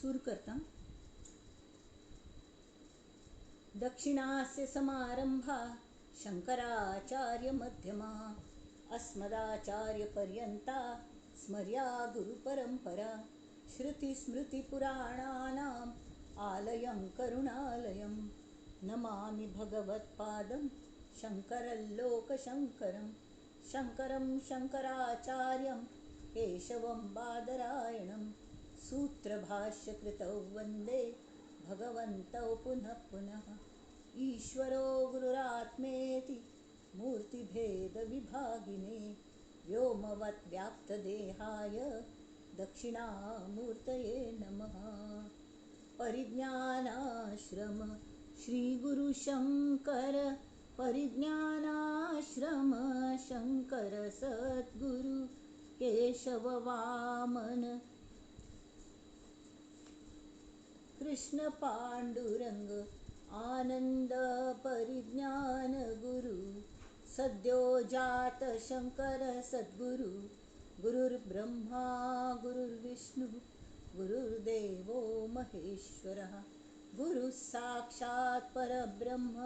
सूर करता. दक्षिणास्य समारंभा शंकराचार्य मध्यमा अस्मदाचार्यपर्यंता स्मर्या गुरुपरंपरा. श्रुतिस्मृतिपुराणानाम् आलयं करुणालयं नमामि भगवत्पादं शङ्करल्लोकशङ्करं. शङ्करं शङ्कराचार्यं केशवं बादरायणं सूत्रभाष्यकृतौ वन्दे भगवन्तौ पुनः पुनः. ईश्वरो गुरुरात्मेति मूर्तिभेदविभागिने व्योमवद्व्याप्तदेहाय दक्षिणामूर्तये नमः. परिज्ञानाश्रम श्रीगुरुशङ्कर परिज्ञानाश्रम शङ्कर सद्गुरु केशव वामन कृष्ण पांडुरंग आनंद परिज्ञान गुरु सद्यो जात शंकर सद्गुरु. गुरुर्ब्रह्मा गुरुर्विष्णु गुरुर्देवो महेश्वरः गुरुः साक्षात् परब्रह्म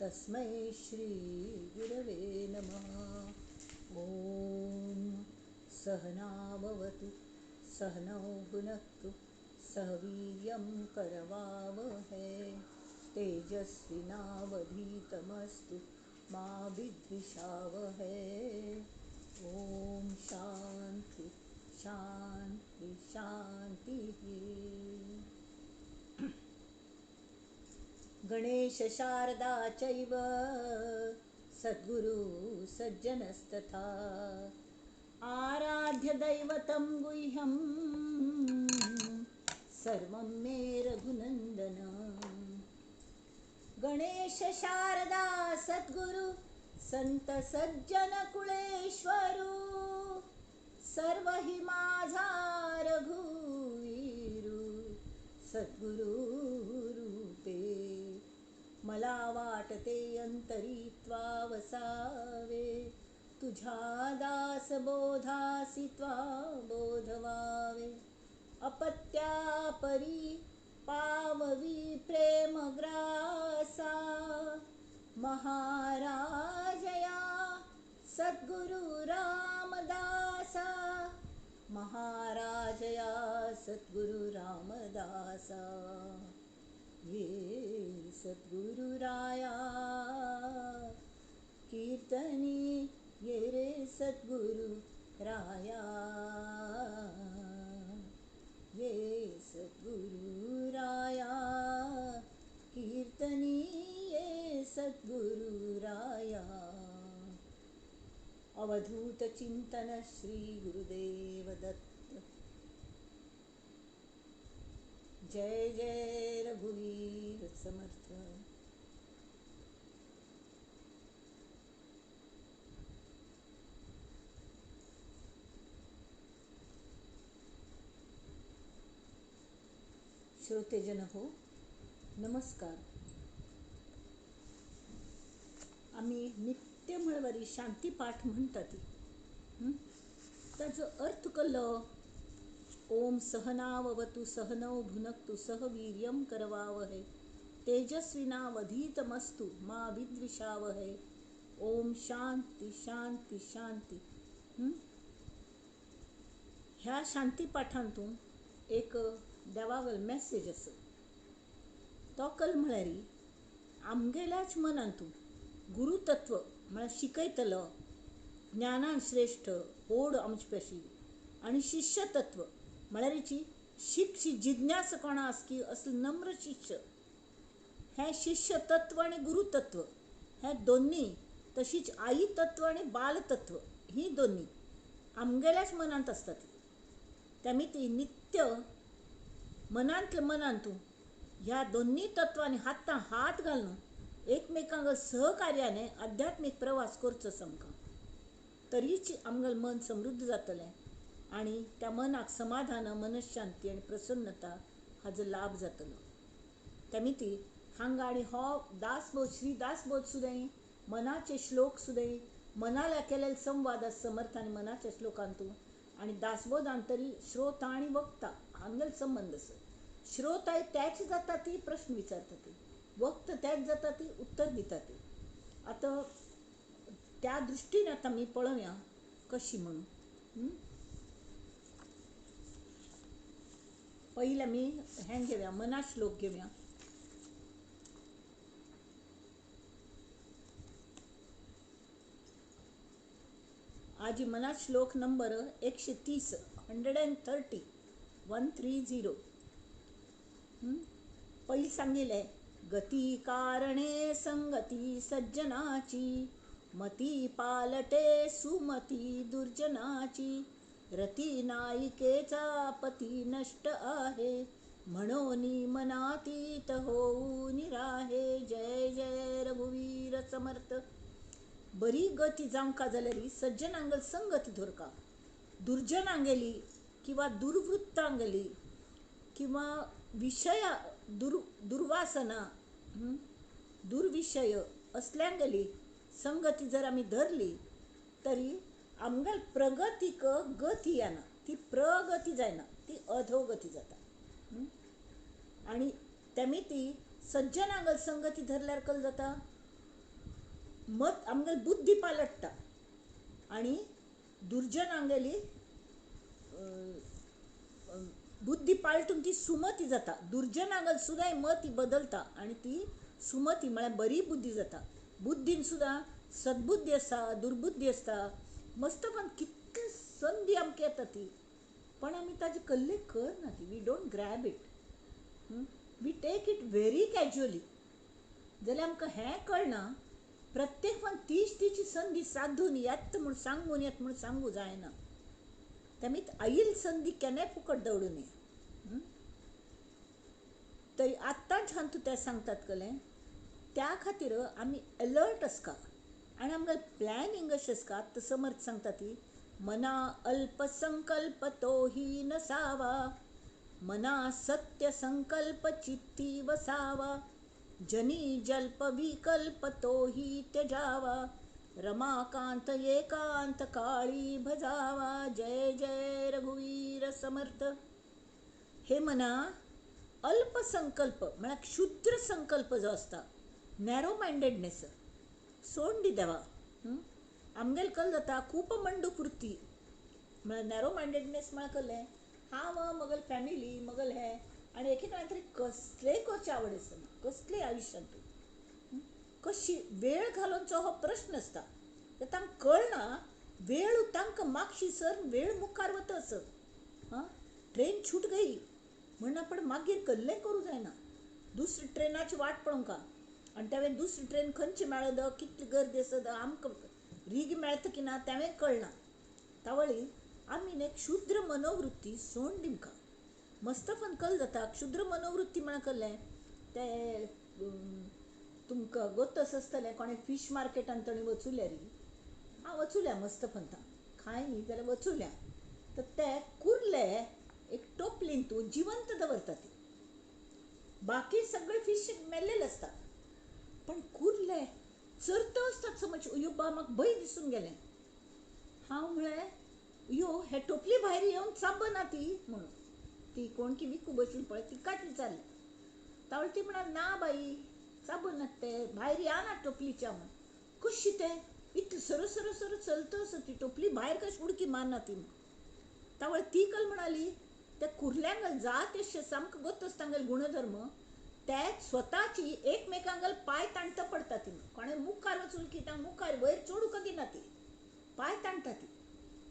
तस्मै श्री गुरवे नमः. ओम सहना भवतु सहनौ भुनक्तु सह वीर्यं करवावहै तेजस्विनावधीतमस्तु मा विद्विषावहै. ओम शांति शांति शांति. गणेश शारदा चैव सद्गुरु सज्जनस्तथा आराध्य दैवतं गुह्यं सर्वं मे रघुनंदन. गणेश शारदा सद्गुरु संत सज्जन कुळेश्वरू सर्व हि माझा रघुवीरू. सद्गुरु रूपे मला वाटते अंतरी त्वा वसावे तुझ्या दास बोधासी त्वा बोधवावे. अपत्या परी पाववी प्रेम ग्रासा महाराजया सद्गुरु रामदासा. महाराजया सद्गुरु रामदासा. ये सद्गुरु राया कीर्तनी ये रे सद्गुरु राया. ये सद्गुरु राया कीर्तनी ये सद्गुरु राया. अवधूत चिंतन श्री गुरुदेव दत्त. जय जय रघुवीर समर्थ. श्रोतेजन हो नमस्कार. आम्ही नित्य मंगळवारी शांतीपाठ म्हणतात त्याचा अर्थ कळलं. ओम सहनाववतु सहनौ भुनक्तु सह वीर्यं करवावहै तेजस्विनावधीतमस्तु मा विद्विषावहै. ओम शांती शांती शांती. ह्या शांतीपाठांतून एक देवावल मेसेज असो तो कल म्हळ्यार आमगेल्याच मनांतून गुरुतत्व म्हळ्यार शिकयतलो ज्ञानान श्रेष्ठ ओढ आमचे पेशी आणि शिष्यतत्व म्हळ्यार शिकची जिज्ञास कोणा आसकी असले नम्र शिष्य. हे शिष्यतत्व आणि गुरुतत्व हे दोन्ही तशीच आई तत्व आणि बालतत्व ही दोन्ही आमगेल्याच मनांत असतात. त्यामुळे ती नित्य मनांतल्या मनांतून ह्या दोन्ही तत्वांनी हातां हात घालून एकमेकांक सहकार्याने आध्यात्मिक प्रवास करचो समका. तरीच आमगेलें मन समृद्ध जातलें आणि त्या मनाक समाधान मनशांती आणि प्रसन्नता हाजो लाभ जातलो. त्यामुळे हांगा आणि हो दासबोध श्री दासबोध सुद्दां मनाचे श्लोक सुद्दां मनाला केलेले संवाद समर्थ आणि मनाच्या श्लोकांतून आणि दासबोधांतरी श्रोता आणि वक्ता हांगेल संबंध आसा. श्रोता त्याच जाता ती प्रश्न विचारता ती, वक्त त्याच जाता ती उत्तर दिता ती. आता त्या दृष्टीने आता मी पळोवया कशी म्हणून. पहिले मी हें घेऊया, मना श्लोक घेऊया. आज मना श्लोक नंबर 130, 130, 130. पहिली सांगिले, गती कारणे संगती सज्जनाची, मती पालटे सुमती दुर्जनाची, रती नायिकेचा पती नष्ट आहे, म्हणून मनातीत होऊ निराहे. जय जय रघुवीर समर्थ. बरी गती जावंका जाल्यार सज्जनांगल संगती धरका, दुर्जनांगेली किंवा दुर्वृत्तांगेली किंवा विषय दुर्वासना दुर्विषय असल्यांगेली संगती जर आमी धरली तरी आमगेल प्रगतीक गती येना, ती प्रगती जायना, ती अधोगती जाता. आणि तेमी ती सज्जनांगल संगती धरल्यार कल जाता, मत आमगेल बुद्धी पालटता. आणि दुर्जनांगेली बुद्धी पालटून ती सुमती जाता. दुर्जनांगल सुद्धा मती बदलता आणि ती सुमती म्हळ्यार बरी बुद्धी जाता. बुद्धीन सुद्धा सद्बुद्धी आसता, दुर्बुद्धी आसता. मस्त पण कितली संधी आमकां येता ती, पण आमी ताजी कल्ले करना ती. We don't grab it, we take it very casually. जाल्यार आमकां हें कळना प्रत्येक पण तीची संधी साधून येत म्हूण सांगून येत म्हूण सांगू जायना. तेमी आयिल्ली संधी केन्नाय फुकट दवरूं नये. तरी आत्ताच हांव तूं तें सांगतात कळ्ळें, त्या खातीर आमी अलर्ट आसका आनी आमगें प्लॅनिंग अशें आसका. आतां समर्थ सांगता ती, मना अल्प संकल्प तोही नसावा, मना सत्य संकल्प चित्ती वसावा, जनी जल्प विकल्प तोही त्यजावा, रमाकांत एकांत काळी भजावा. जय जय रघुवीर समर्थ. हे मना अल्प संकल्प म्हळ्यार क्षुद्र संकल्प जो असता, नॅरो माइंडेडनेस सोडून दी देवा. आमगेल कल जाता खूप मंडूक वृत्ती म्हळ्यार नॅरो माइंडेडनेस म्हळ्यार कळ्ळें, हांव मगल फॅमिली मगल हें आनी एकेकांक तरी कसलेय करची आवड आसना, कसलेय आयुश्यांत कशी वेळ घालोवचो हो प्रश्न आसता. तर तांकां कळना वेळ तांकां मागशी सर वेळ मुखार वतस. ट्रेन छूट गई म्हणना पण मागीर कल्लें करूं जायना. दुसरी ट्रेनाची वाट पळोवंका आनी तेवें दुसरी ट्रेन खंयची मेळद, कितली गर्दी आसत, आमकां रीग मेळता की ना तेवें कळना. तावळी आमी न्ही क्षुद्र मनोवृत्ती सोडून दिमका. मस्त पण कल जाता क्षुद्र मनोवृत्ती म्हळ्यार कळ्ळें तें तुमकां गोतस आसतलें कोणें फीश मार्केटान ताणें वचूल्या री, हांव वचूल्या मस्त पंता खाय न्ही जाल्यार वचूल्या. तर ते कुर्ले एक टोपलीन तूं जिवंत दवरता ती, बाकी सगळे फीश मेल्लेले आसता, पण कुर्ले चरतो आसतात समज. अयो बा म्हाका भंय दिसून गेलें. हांव म्हळें अयो हे टोपली भायर येवन चाबना ती म्हणून. ती कोण की विकू बसून पळय तिकाच विचारलें. तावळ ती म्हणा ना बाई चाबनात ते भायर येना टोपलीच्या म्हूण. कशी ते इतली सर सर सर चलता असं ती टोपली भायर कशी उडकी मारना ती. तावळ ती कल म्हणाली त्या कुर्ल्यांगल जात अशें सामकें गोत आसतांगेल गुणधर्म ते स्वताची एकमेकांगल पाय ताणता पडटा ती. कोणें मुखार वचून की तांकां मुखार वयर चोडूंक दिना ती, पाय ताणटा ती.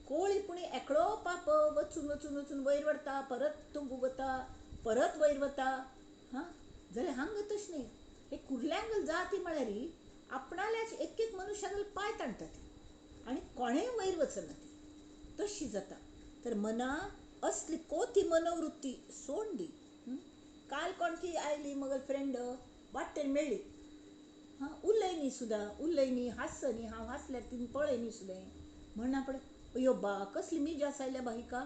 कोळी पुणी एकलो पाप वचून वचून वचून वयर व्हरता, परत तो वता, परत वयर वता. जाल्यार हांगा तशें न्ही. हे कुर्ल्यांगल जाती म्हळ्यार आपणाल्याच एक एक मनशागल पाय ताणटा ती आनी कोणेंय वयर वचना ती. तशी जाता. तर मना असली कोती मनोवृत्ती सोडून दी. काल कोणकी आयली मगल फ्रेंड वाटेर मेळ्ळी, उलयनी सुद्दां उलयनी हांसनी, हांव हांसल्यार तिने पळयनी सुद्दां म्हणना पळय अयो बा कसली मिजास आयल्या बा हिका,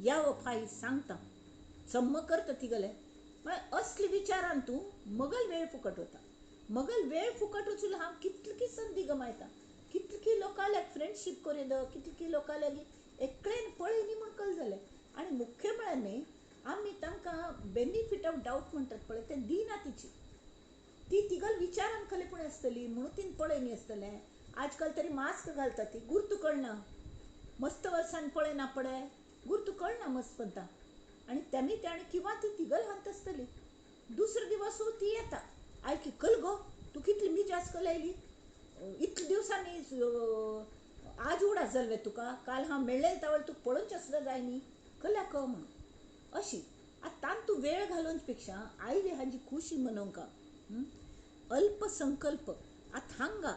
या फाई सांगता सम्म करता तिगले. म्हळ्यार असली विचारान तूं मगल वेळ फुकट वता. मगल वेळ फुकट वचून हांव कितली संदी गमायता, कितली लोकांक फ्रेंडशीप करूं येद, कितली लोकांक एकल्यान पळयली म्हूण कळ्ळें जालें. आनी मुख्य म्हळ्यार न्ही, आमी तांकां बेनिफीट ऑफ डावट म्हणटात पळय तें दिना तिची. ती तिगल विचारान खलेपणी आसतली म्हणून तीन पळयनी आसतलें. आजकाल तरी मास्क घालता ती गुर्तू कळना. मस्त वर्सान पळयना पडे गुर्तू कळना मस्त पंता. आनी तेमी ते आनी किंवा ती तिगल हांत आसतली. दुसरे दिवस ती येता. आयकी कल गो तू कितली मिजास कलायली, इतले दिवसांनी आज उडास जालें तुका, काल हांव मेळ्ळें तावळ तुका पळोवचें सुद्दां जाय न्ही, कल्या क म्हणून अशी. आतां तान तूं वेळ घालोवचे पेक्षा आयली हाजी खुशी मनोवंका. अल्पसंकल्प आतां हांगा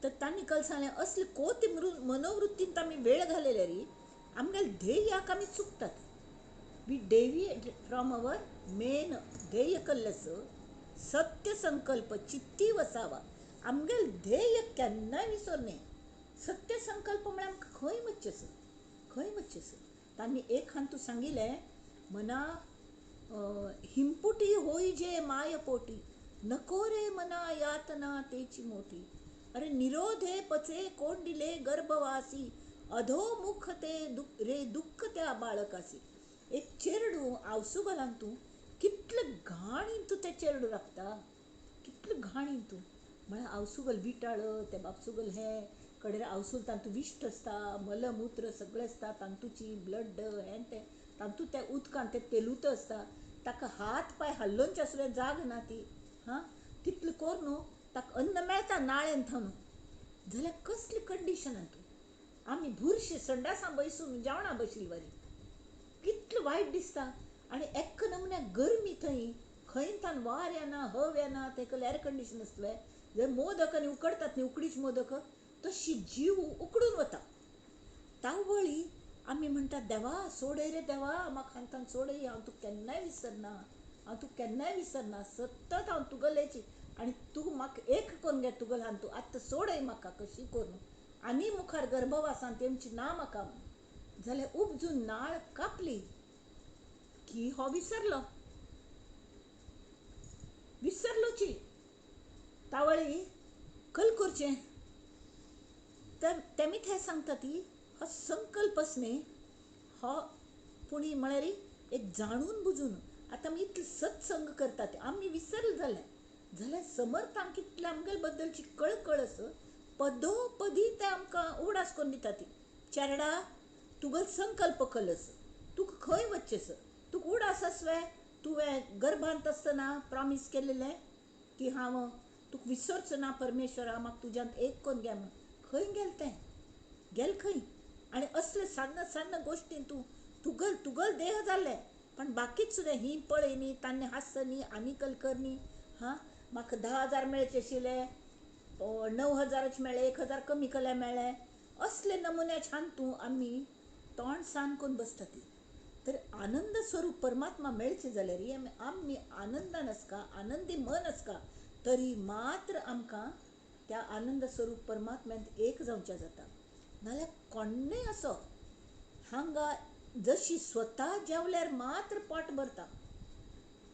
तर तांणी कल सांगलें असले कोती मनोवृत्तींत आमी वेळ घालयले री आमगेले ध्येयाक आमी चुकतात. We deviate from our main ध्येय कल्लस. सत्य संकल्प चित्ती वसावा. आमगेले ध्येय केन्नाय विसरने. सत्य संकल्प म्हळ्यार आमकां खंय वच्चेस, खंय वच्चेस. तांणी एक हांतू सांगिल्लें मना हिंपुटी होई जे माय पोटी, नको रे मना यातना तेची मोठी. अरे निरोधे पचे कोंडिले गर्भवासी, अधोमुख ते रे दुःख त्या बाळकासी. एक चेरडू आवसू घालान तूं कितलें घाणीन तूं तें चेरडू राखता, कितलें घाणीन तूं. म्हळ्यार आवसुगल विटाळ ते बापसुगल हें कडेन आवसूल तांतू विश्ट आसता, मलमूत्र सगळें आसता तांतूची, ब्लड हें तें तांतू त्या उदकान तें तेलूत आसता. ताका हात पांय हाल्लोवचे सुद्दां जाग ना ती. तितलें कोर न्हू ताका अन्न मेळटा नाळेन थावन, जाल्यार कसली कंडिशनान तूं. आमी बुरशी संडासां बसून जेवणां बशिल्ली वरी कितलें वायट दिसता. आनी एक्क नमुन्याक गरमी थंय, खंय तान वार येना हव येना, तेका एर कंडिशन आसतलें. जर मोदक आनी उकडटात न्ही उकडीच मोदक, तशी जीव उकडून वता. तावळी आमी म्हणटात देवा सोडय रे देवा, म्हाका हांतान सोडय, हांव तुका केन्नाय विसरना, हांव तुका केन्नाय विसरना, सतत हांव तुगेलेची. आनी तूं म्हाका एक करून घे तुगेल हांतू, आतां सोडय म्हाका कशी करून. आनी मुखार गर्भवासान तेमची ना म्हाका. जाल्यार उपजून नाळ कापली की हो विसरलो, विसरलोची. तावळी कल करचें. तेमीच हें सांगता ती हो संकल्पच न्ही, हो पुणी म्हळ्यार एक जाणून बुजून. आतां आमी इतले सत्संग करतात आमी विसरले जाल्यार समर्थांक कितले आमगे बद्दलची कळकळस पदोपदी ते आमकां उगडास करून दिता ती. चेरडा तुगेल संकल्प कलस, तुका खंय वच्चेस, तुका उडास आसवे, तुवें गर्भांत आसतना प्रॉमीस केल्लें की हांव तुका विसरचो ना परमेश्वरा, म्हाका तुज्यांत एक करून घे म्हणून. खंय गेल तें, गेल खंय. आनी असले सण्ण सण्ण गोश्टीन तूं तुगल देह जाल्ले पण बाकीच सुद्दां ही पळय न्ही, तान्ने हास्स न्ही, आनीकल कर न्ही. म्हाका 10,000 मेळचे आशिल्ले, 9,000च मेळ्ळे, 1,000 कमी केल्या मेळ्ळे. असले नमुन्याच्यान तूं आमी तोंड सान करून बसता ती. तर आनंद स्वरूप परमात्मा मेळचे जाल्यार आमी आनंदान आसका, आनंदी मन आसका, तरी मात्र आमकां त्या आनंद स्वरूप परमात्म्यांत एक जावचें जाता. नाल्यार कोण्णय असो हांगा जशी स्वता जेवल्यार मात्र पोट भरता,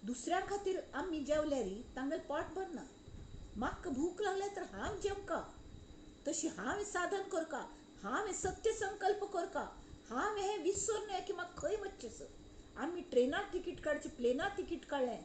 दुसऱ्या खातीर आमी जेवल्यार तांगेल पोट भरना. म्हाका भूक लागल्या तर हांव जेवका, तशी हांव साधन करका, हांव सत्य संकल्प करका, हांव हें विसरलें की म्हाका खंय वच्चेस. आमी ट्रेनार तिकीट काडची, प्लेनार तिकीट काडलें,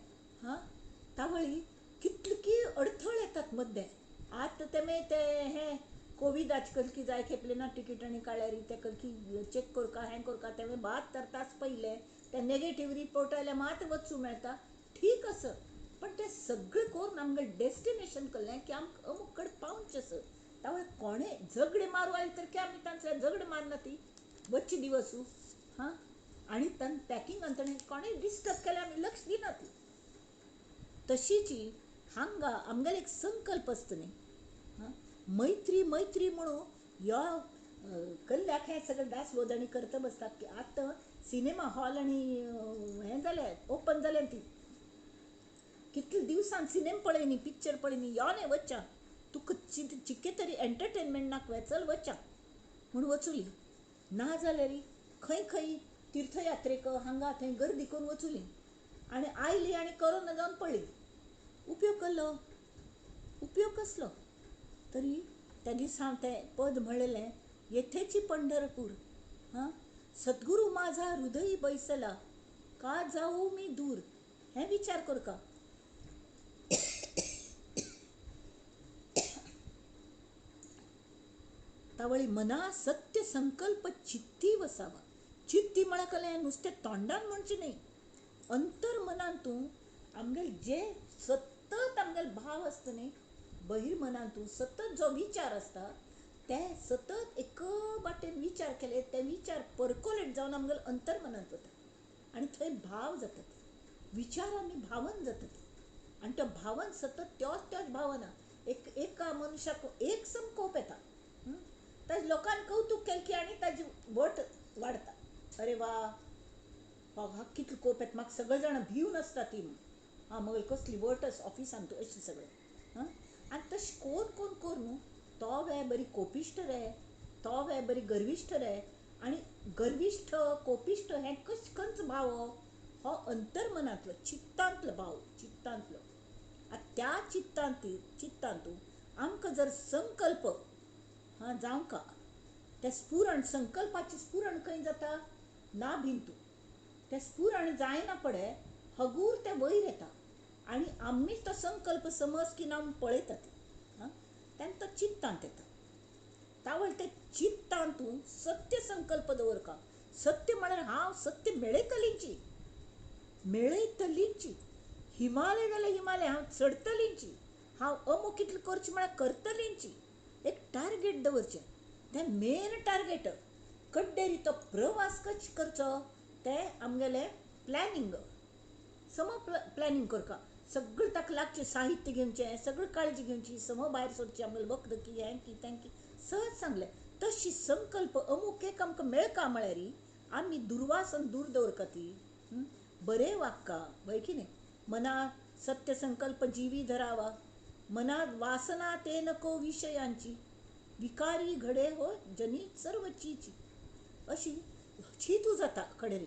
तावळी कितली अडथळ येतात मद्दे. आतां ते हें कोविडाचे करकी जाय प्लेनार तिकीट आनी काडल्यार ते करकी चेक करका हें करका, ते 72 तास पयले ते नेगेटीव रिपोर्ट आयल्या मात्र वचूं मेळटा. ठीक आसा, पण ते सगळें करून आमगे डेस्टिनेशन केल्लें की आमकां अमूक कडेन पावचें. तावळे कोणें झगडे मारू आयले तर आमी तांचे झगडे मारना ती वच्चे दिवसू. आनी तांणी पॅकिंगान ताणें कोणें डिस्टर्ब केल्यार आमी लक्ष दिना ती. तशीच हांगा आमगेलो एक संकल्प आसता न्ही, मैत्री मैत्री म्हणून ह्यो कल्ल्याक हें सगळें दासबोदणी करता बसतात की आतां सिनेमा हॉल आनी हें जालें ओपन जालें ती कितले दिवसान सिनेमा पळय न्ही, पिक्चर पळय न्ही, यो न्ही वच्चा, तुका चिके तरी एंटरटेनमेंट नाकवें, चल वच्चा म्हूण वचुली. ना जाल्यार खंय खंय तीर्थयात्रेक हांगा थंय गर्दी करून वचुली आनी आयली आनी कोरोना जावन पडली. उपयोग केलो, उपयोग कसलो. तरी त्या दिसा हांव तें पद म्हणलेलें येथेची पंढरपूर हां, सद्गुरू माझा हृदयी बैसला, का जाऊ मी दूर, हे विचार कर का. तावळी मना सत्य संकल्प चित्ती वसावा. चित्ती म्हणकले नुसते तोंडान म्हणचे नाही, अंतर मनांतून आमगेल जे सतत आमगेल भाव असतं न्ही, बहीर मनांतून सतत जो विचार असता ते सतत एक वाटेन विचार केले, ते विचार पर्कोलेट जावन आमगेल अंतर मनांत वता आणि थंय भाव जातात, विचारांनी भावन जातात आणि त्या भावन सतत त्योच भावना एका मनशाक एक सम कोप येता. ताज लोकांनी कौतुक केलें की आनी ताजी वट वाडता. अरे वा, हा कितलो कोप येता, म्हाका सगळे जाणां भिवन आसता ती, हां मगल कसली वट आसा ऑफिसान तूं, अशें सगळें. हां, आनी तशें कोण कोर न्हू, तो वे बरी कोपिश्ट रे, तो वे बरी गर्विश्ठ रे. आनी गर्विश्ठ कोपिश्ट हें खंयच भाव हो अंतर्मनांतलो चित्तांतलो भाव, चित्तांतलो. त्या चित्तांतू आमकां जर संकल्प हां जावंका, ते स्फुरण संकल्पाचें स्फुरण खंय जाता, ना भिंतू ते स्फुरण जायना पडे हगूर ते वयर येता आनी आमीच तो संकल्प समज की ना पळयतात. हां, तेन्ना तो चित्तांत येता. तावळ ते चित्तांतू सत्य संकल्प दवरका. सत्य म्हळ्यार हांव सत्य मेळयतलींची, हिमालय जाल्यार हिमालय हांव चडटलींची, हांव अमूक इतलें करचें म्हळ्यार करतलींची. एक टार्गेट दवरचें, तें मेन टार्गेट. कड्डेरी तो प्रवास कशें करचो तें आमगेलें प्लॅनिंग. प्लॅनिंग करता, सगळें ताका लागचें साहित्य घेवचें, सगळी काळजी घेवची, भायर सरची, आमगेलें वखद की हें की तें की सहज सांगलें. तशी संकल्प अमूक एक आमकां मेळका म्हळ्यार आमी दुर्वासन दूर दवरका ती. बरें वागका वय की न्ही. मनात सत्य संकल्प जिवी धरावा, मनात वासना ते नको विषयांची, विकारी घडे हो जनित सर्व चीची. अशी चितू जाता कडेन,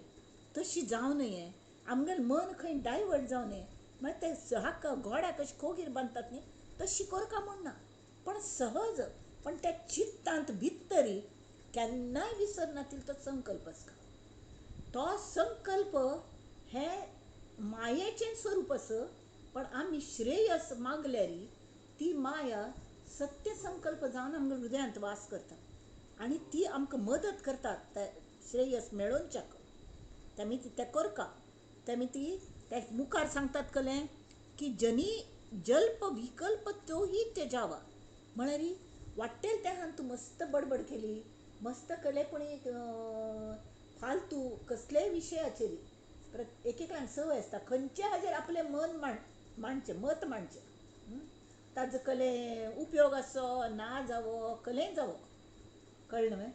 तशी जावं नये. आमगेलें मन खंय डायवर्ट जावं नये. मागीर ते हाका घोड्याक कशी खोगीर बांदतात न्ही, तशी करका म्हणना, पण सहज. पण त्या चित्तांत भितरी केन्नाय विसरनातील तो संकल्प आसता. तो संकल्प हे मायेचें स्वरूप आसा, पण आमी श्रेयस मागल्यार ती माया सत्य संकल्प जावन आमच्या हृदयांत वास करता आनी ती आमकां मदत करता ते श्रेयस मेळोवच्याक. तेमी ती ते करका. तेमी ती ते मुखार सांगतात कलें की जनी जल्प विकल्प तोही त्यजावा. म्हळ्यार वाटेल त्या हान तूं मस्त बडबड केली, मस्त केलें, पूण फालतू कसलेय विशयाचेर एकेकांक संवय आसता खंयच्या हाजेर आपलें मन मांडचें, मत मांडचें. ताजो कलें उपयोग आसो ना जावो, कलेंय जावो, कळ्ळें न्हय.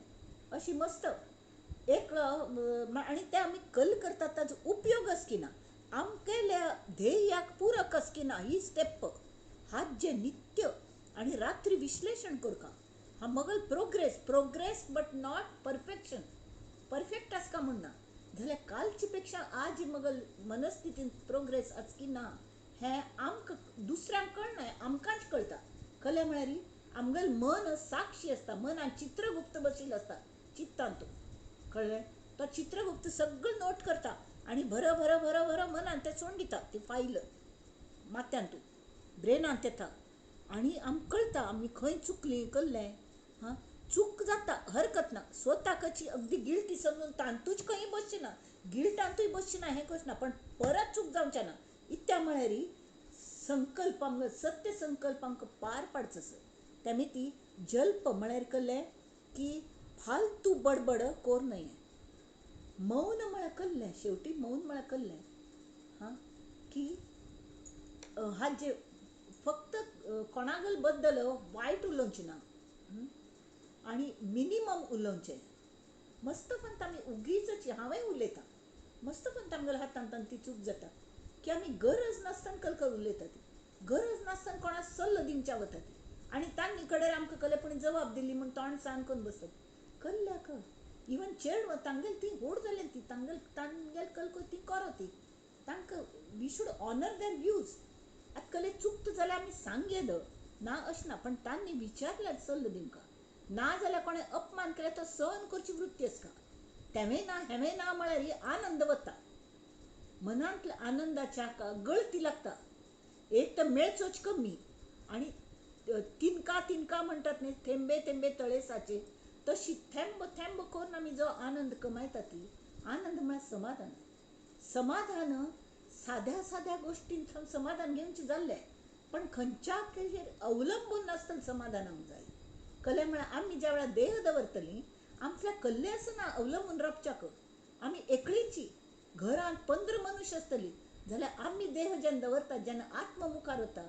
अशी मस्त एक आनी ते आमी कल करतात ताजो उपयोग आस की ना, आमगेल्या ध्येयाक पूरक आस की ना, ही स्टेप हात जे नित्य आनी रात्री विश्लेशण करता. हा मगल progress but not perfection. Perfect आसका म्हणना जाल्यार कालची पेक्षा आज मगल मनस्थितीन प्रोग्रेस आस की ना हें आमकां दुसऱ्यांक कळना, आमकांच कळटा. कळ्ळें म्हळ्यार आमगेलें मन साक्षी आसता, मनान चित्रगुप्त बशिल्लो आसता चित्तांत. कळ्ळें. तो चित्रगुप्त सगळें नोट करता आनी भर भर भर भर मनान तें सोडून दिता, ती फायल माथ्यांतून ब्रेनांत येता आनी आमकां कळटा आमी खंय चुकलीं कल्लें. हां, चूक जाता हरकत ना, स्वताक अशी अगदी गिल्टी समजून तांतूच खंय बसचें ना, गिल्टांतूय बसचें ना, हें कशें ना, पण परत चूक जावचें ना. इत्या म्हळ्यार संकल्प आमकां सत्य संकल्प आमकां पार पाडचो आसा. तेमी ती जल्प म्हळ्यार कल्लें की फालतू बडबड कोर नये. मौन म्हळ्यार कल्लें, शेवटी मौन म्हळ्यार कल्लें. हां, की हाजे फक्त कोणागल बद्दल वायट उलोवचें ना आनी मिनिमम उलोवचें. मस्त पण आमी उगीच हांवें उलयतां, मस्त पण आमगेल्या हातांतल्यान ती चूक जाता की आमी गरज नासतना कलकल उलयता. ती गरज नासतना कोणाक सल्लो दिवच्या वता ती आनी तांणी कडेन आमकां कलेपणी जबाब दिली म्हूण तोंड सांग करून बसतात. कल्ल्याक इवन चेड तांगेल ती व्हड जालें, ती तांगेल कलको ती करो, ती तांकां we should honour their views. आतां कले चुकता जाल्यार आमी सांग येद ना अशें ना, पण तांणी विचारल्यार सल्लो दिवंका. ना जाल्यार कोणें अपमान केल्यार तो सहन करची वृत्ती आसता. तेवे ना हेवे ना म्हळ्यार आनंद वता मनांतल्या आनंदाच्या गळती लागता. एक तर मेळचोच कमी आणि तिनका तिनका म्हणतात न्ही, थेंबे थेंबे तळे साचे, तशी थेंब थेंब करून आमी जो आनंद कमयता ती आनंद म्हळ्यार समाधान. समाधान साध्या साध्या गोष्टींत समाधान घेवचें जाल्लें, पण खंयच्या ताजेर अवलंबून नासतना समाधानाक जाय. कले म्हळ्यार आमी ज्या वेळार देह दवरतलीं आमच्या कल्ल्यासना अवलंबून रावच्याक. आमी एकलींची घरांत 15 मनुश्य आसतलीं जाल्यार आमी देह जेन्ना दवरता, जेन्ना आत्मा मुखार वता,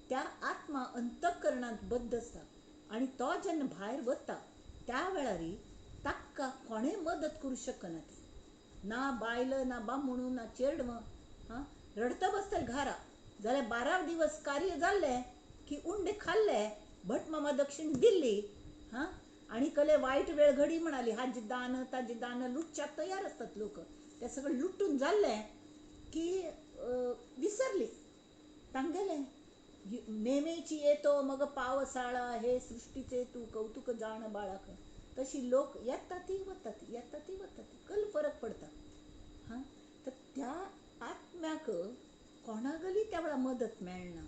त्या आत्मा अंतकरणांत बद्ध आसता आनी तो जेन्ना भायर वता त्या वेळार ताका कोणें मदत करूं शकना. ती ना बायल ना बामणू ना चेडवां रडता बसतलें घरा जाल्यार 12 दिवस कार्य जाल्लें की उंडे खाल्ले, भट मामा दक्षिण दिल्ली आणि कले वाईट वेळ घडी म्हणाली, हाजी दान ताजी दान लुटच्याक तयार असतात लोक. ते सगळं लुटून जाल्लें की विसरली. तांगेलें नेमेची येतो मग पावसाळा, हे सृष्टीचे तू कौतुक जाण बाळक. तशी लोक येता ती वता ती येता ती वता ती कल फरक पडता. तर त्या आत्म्याक कोणागली त्या वेळा मदत मेळना.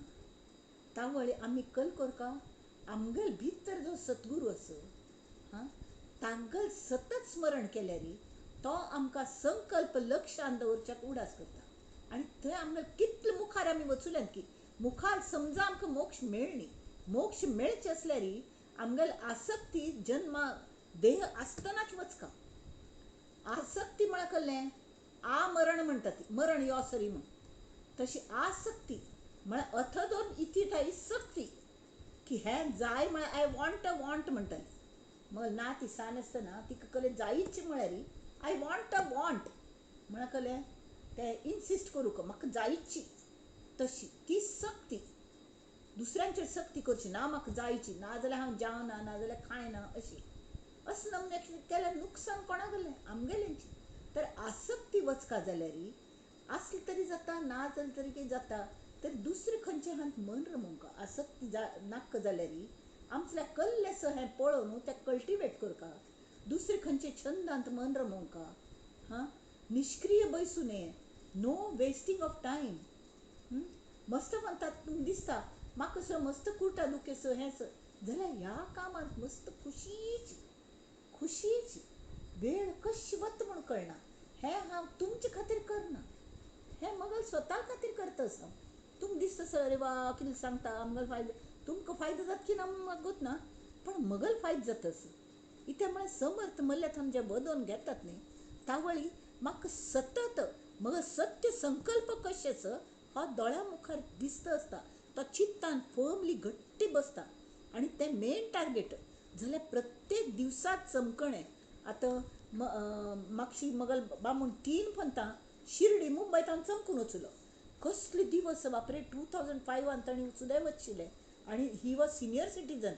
तावळी आमी कल करका आमगेल भितर जो सद्गुरू आसा तांगल सतत स्मरण केल्यार तो आमकां संकल्प लक्षांत दवरच्याक उडास करता. आनी थंय आमगेल कितले मुखार आमी वचुल्यांत की मुखार समजा आमकां मोक्ष मेळ्ळी. मोक्ष मेळचे असल्यार आमगेल आसक्ती जन्मा देह आसतनाच वचका. आसक्ती म्हळ्यार कहलें मरण म्हणटा ती मरण यो सरी म्हण. तशी आसक्ती म्हळ्यार अथदोन इतिठाई सक्ती की हें जाय म्हळ्यार आय वॉन्ट अ वॉन्ट म्हणटाली. मग ना ती सान आसतना तिका कले जायची म्हळ्यार आय वॉन्ट अ वॉन्ट म्हळ्यार कलें तें इन्सिस्ट करूं का म्हाका जायची. तशी ती सक्ती दुसऱ्यांचेर सक्ती करची ना, म्हाका जायची ना जाल्यार हांव जावना ना जाल्यार खायना अशी. असं नमने केल्यार नुकसान कोणा गेलें आमगेलेंची. तर आसक्ती वचका जाल्यार आसली तरी जाता ना जाली तरी कितें जाता, तर दुसरे खंयचे हांत मन रमोवंका. आसक्ती नाक जाल्यार आमचल्या कल्लेसो हें पळोवन तें कल्टिवेट करका. दुसरे खंयचे छंदांत मन रमोवंका. निष्क्रिय बसूं नये, नो वेस्टिंग ऑफ टायम. मस्त म्हणटात तुमकां दिसता म्हाका सो मस्त कुर्ता दुखेसो हें जाल्यार ह्या कामांत मस्त खुशीची खुशीची वेळ कशी वता म्हूण कळना. हें हांव तुमचे खातीर करना, हें मगल स्वता खातीर करता. हांव तुमकां दिसता सर अरे वा कितें सांगता आमगेलो फायदो तुमकां फायदो जाता की ना मागूत ना, पण मगल फायदो जाता असो. इथे म्हळ्यार समर्थ मल्ल्याथान जे बदोवन घेतात न्ही तावळी म्हाका सतत मग सत्य संकल्प कशेच हो दोळ्या मुखार दिसता आसता. तो चित्तान फर्मली घट्टी बसता आणि ते मेन टार्गेट जाल्यार प्रत्येक दिवसात चमकणें. आतां मागशी मगल बामूण 3 फंतां शिर्डी मुंबयतान चमकून वचुलो. कसले दिवस बापरे 2005 ताणी सुद्दां वचशिल्ले आणि ही वॉज सिनियर सिटीजन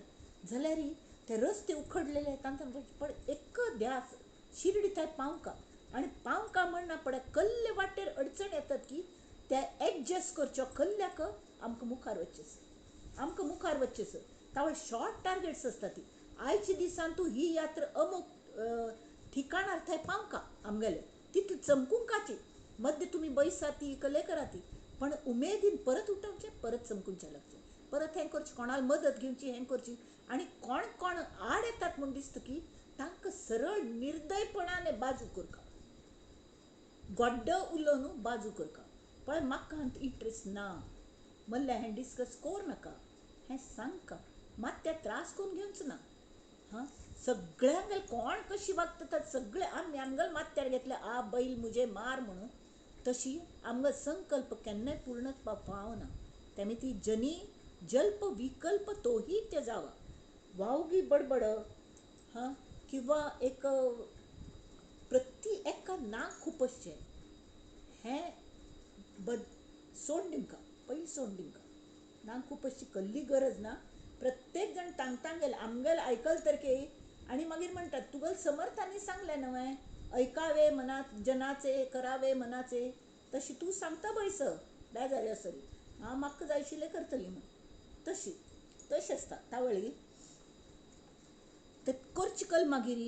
जाल्यार ते रस्ते उखडलेले तांकां पण एक ध्यास शिर्डी थंय पावका. आणि पावका म्हणना पडे कल्ले वाटेर अडचण येतात की ते एडजस्ट करच्यो कल्ल्याक आमकां मुखार वच्चेस आमकां मुखार वच्चेस. तावळ शॉर्ट टार्गेट्स आसता ती आयच्या दिसान तूं ही यात्रा अमूक ठिकाणार थंय पावका आमगेले तितली चमकूंकाची मध्य तुमी बैसाती कले कराती पण उमेदीन परत उठवचे परत चमकूंचे लागचे परत हें करचें कोणाल मदत घेवची हें करची. आणि कोण कोण आड येतात म्हूण दिसता की तांकां सरळ निर्दयपणान बाजू करका, गोड्ड उलोवन बाजू करका. पण म्हाका हांत इंट्रस्ट ना म्हणलें हें डिस्कस कोर नाका हें सांगका मात ते त्रास करून घेवच ना. सगळ्यांगेल कोण कशी वागतात सगळे आमी आमगेल माथ्यार घेतले बैल मुजे मार म्हणून. तशी आमगो संकल्प केन्नाय पूर्ण पावना. तेमी ती जनी जल्प विकल्प तोही त्यजावा. वावगी बडबड किंवा एक प्रती एका ना खुपसचें हें सोडून दिवंका पयलीं सोडून दिवंका. ना खुपसची कसली गरज ना. प्रत्येक जण तांगेल आमगेल आयकल तरके आणि मागीर म्हणटात तुगेल समर्थांनी सांगलें न्हय ऐकावे मनात जनाचे करावे मनाचे. तशी तूं सांगता बैस बेजारी सरी हांव म्हाका जाय आशिल्लें करतली म्हण तशी आसता. तावळी ते करची कल मागीर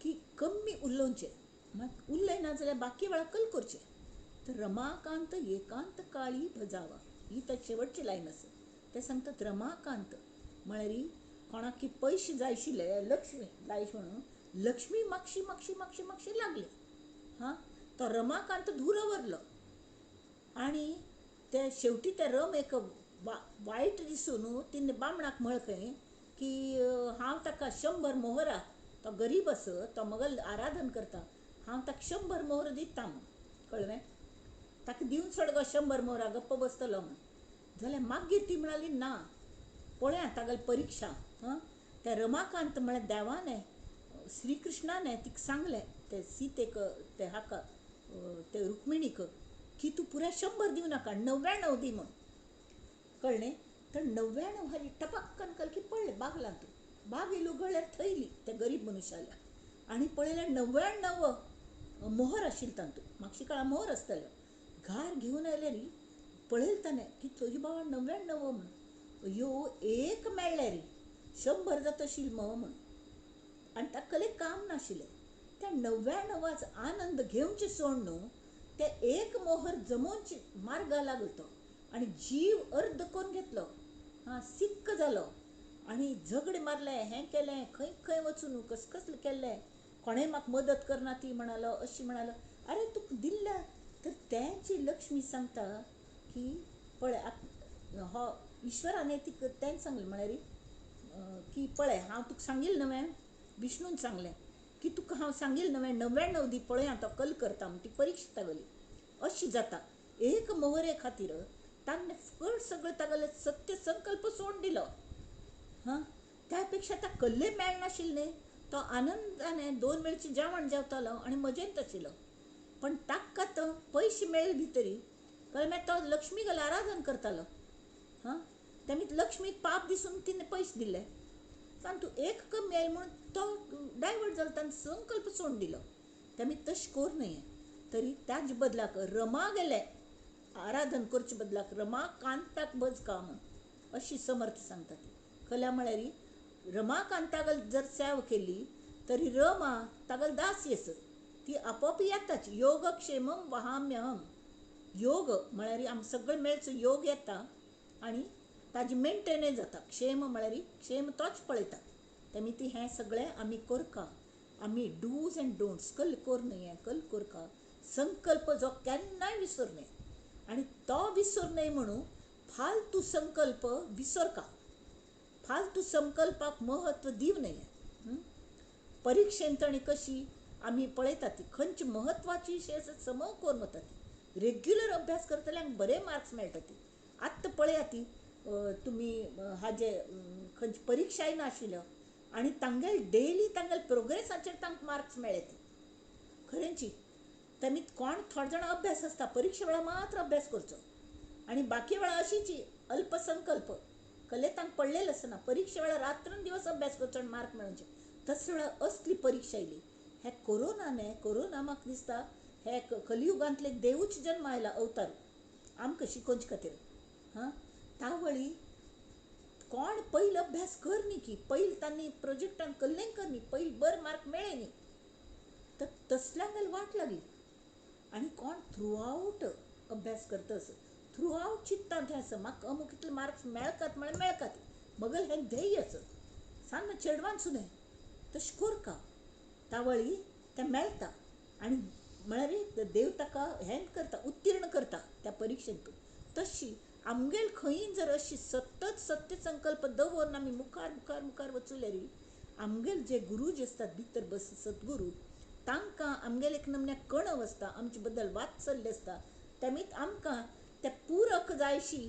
की कमी उलोवचें, मात उरलें ना जाल्यार बाकी वेळा कल करचें. तर रमाकांत एकांत काळी भजावा ही तर शेवटची लायन आसा. ते सांगतात रमाकांत म्हळ्यार कोणाक पयशे जाय आशिल्ले, लक्ष्मी जाय म्हणून लक्ष्मी मागशी मागशी मागशी मागशी लागली. हां, तो रमाकांत धुरो व्हरलो आनी ते शेवटी ते रम एक वायट दिसून तिने बामणाक म्हळ खंय की हांव ताका 100 मोहरा, तो गरीब आस, तो म्हाका आराधन करता, हांव ताका 100 मोहर दिता म्हूण. कळ्ळें? ताका दिवन सोड गो 100 मोहरा, गप्प बसतलो म्हूण. जाल्यार मागीर ती म्हणाली ना, पळया तागेली परीक्षा. त्या रमाकांत म्हळ्यार देवान श्री कृष्णान तिका सांगलें, ते सीतेक, ते हाका, ते रुक्मिणीक, की तूं पुराय 100 दिवं नाका, 99 दी म्हूण. कळ्ळें? तर 99 हाली टपक्कन कल की पडलें बागलांत. बाग येयली उगडल्यार थंयली त्या गरीब मनशाल्या. आनी पळयल्यार 99 मोहर आशिल्ले तातूंत. मागशी काळा मोहर आसतालो. घार घेवन आयले री, पळयलें ताणें कितलो ही बाबा 99 म्हूण. अयो एक मेळ्ळें री, 100 जाता आशिल्ली म्हूण. आनी ताका कसलें काम नाशिल्लें. त्या 99 आनंद घेवचें सोड न्हू, ते एक मोहर जमोवची मार्गा लागलो तो. आनी जीव अर्द करून घेतलो. सिक्क जालो आनी झगडे मारले, हें केलें, खंय खंय वचून कसलें केल्लें, कोणें म्हाका मदत करना ती म्हणालो, अशी म्हणालो. अरे तुका दिल्ल्या. तर तेंची लक्ष्मी सांगता की पळय हो ईश्वरान तेंच सांगलें म्हळ्यार की पळय हांव तुका सांगिल्लें न्हय, विष्णून सांगलें की तुका हांव सांगिल्लें न्हय 99 दी, पळय हांव तो कल करता म्हूण. ती परीक्षा तागेली अशी जाता. एक मोहरे खातीर ताणें फकत सगळें तागेलें सत्य संकल्प सोडून दिलो. त्या पेक्षा ताका कसलें मेळनाशिल्लें न्ही. तो आनंदान 2 वेळचें जेवण जेवतालो आनी मजेंत आशिल्लो. पण ताका तो पयशे मेळ्ळे भितरी कळ्ळें मागीर तो लक्ष्मी गेलो आराधन करतालो. तेमी लक्ष्मीक पाप दिसून तिने पयशे दिले. तूं एक कमी आयलें म्हणून तो डायवर्ट जालो, ताणें संकल्प सोडून दिलो. तेमी तशें करूं नये. तरी त्याच बदलाक रमा गेले आराधन करचे बदलाक रमाकांताक भज का म्हूण अशी समर्थ सांगता ती. खल्या म्हळ्यार रमाकांतागल जर सेवा केली तरी रमा तागल दासी आस, ती आपोआप येताच. योगक्षेमम वहाम्यहम. योग म्हळ्यार आमी सगळें मेळचो योग येता आनी ताजी मेंटेनय जाता. क्षेम म्हळ्यार क्षेम तोच पळयता. तेमी ती हें सगळें आमी करका. आमी डूज एंड डोंट्स कल कर नये, कल करका. संकल्प जो केन्नाय विसर नये. आनी तो विसर नये म्हणून फालतू संकल्प विसरका. फालतू संकल्पाक महत्व दिव नये. परीक्षेंत आनी कशी आमी पळयता ती खंयची महत्वाची विशय आसा समव करून वता ती. रेग्युलर अभ्यास करतल्यांक बरे मार्क्स मेळटा ती. आत्तां पळया ती तुमी हाजे खंयची परीक्षाय नाशिल्ल्यो आनी तांगेल डेली तांगेल प्रोग्रेसाचेर तांकां मार्क्स मेळ्ळे ती. खरेंची तेमी कोण थोडे जाण अभ्यास आसता, परीक्षे वेळा मात्र अभ्यास करचो आनी बाकी वेळा अशीची अल्पसंकल्प कले तांकां पडलेले आसना. परीक्षे वेळा रात्रन दिवस अभ्यास करचो आनी मार्क मेळोवचे. तस वेळा असली परीक्षा येयली. हे कोरोना म्हाका दिसता हे कलियुगांतले देवूच जल्म आयला अवतार आमकां शिकोवचे खातीर. तावळी कोण पयलो अभ्यास कर न्ही की पयली तांणी प्रोजेक्टान कसलेंय कर न्ही, पयली बरे मार्क मेळ्ळे न्ही. तर तसल्यांक वाट लागली. आनी कोण थ्रू आवट अभ्यास करता थ्रू आवट चिंतता तें आसा म्हाका अमूक इतले मार्क्स मेळकात म्हळ्यार मेळकात. मगल हें ध्येय आसा. सान्न चेडवान सुद्दां तशें करका. तावळी तें मेळटा आनी म्हळ्यार देव ताका हें करता, उत्तीर्ण करता त्या परीक्षेंत. तशी आमगेल खंयी जर अशी सतत सत्य संकल्प दवरून आमी मुखार मुखार मुखार वचूले री, आमगेले जे गुरूजी आसतात भितर बस सद्गुरू, तांकां आमगेले एक नमन्याक कणव आसता, आमचे बद्दल वात्सल्य आसता. तेमीत आमकां ते पूरक जायशी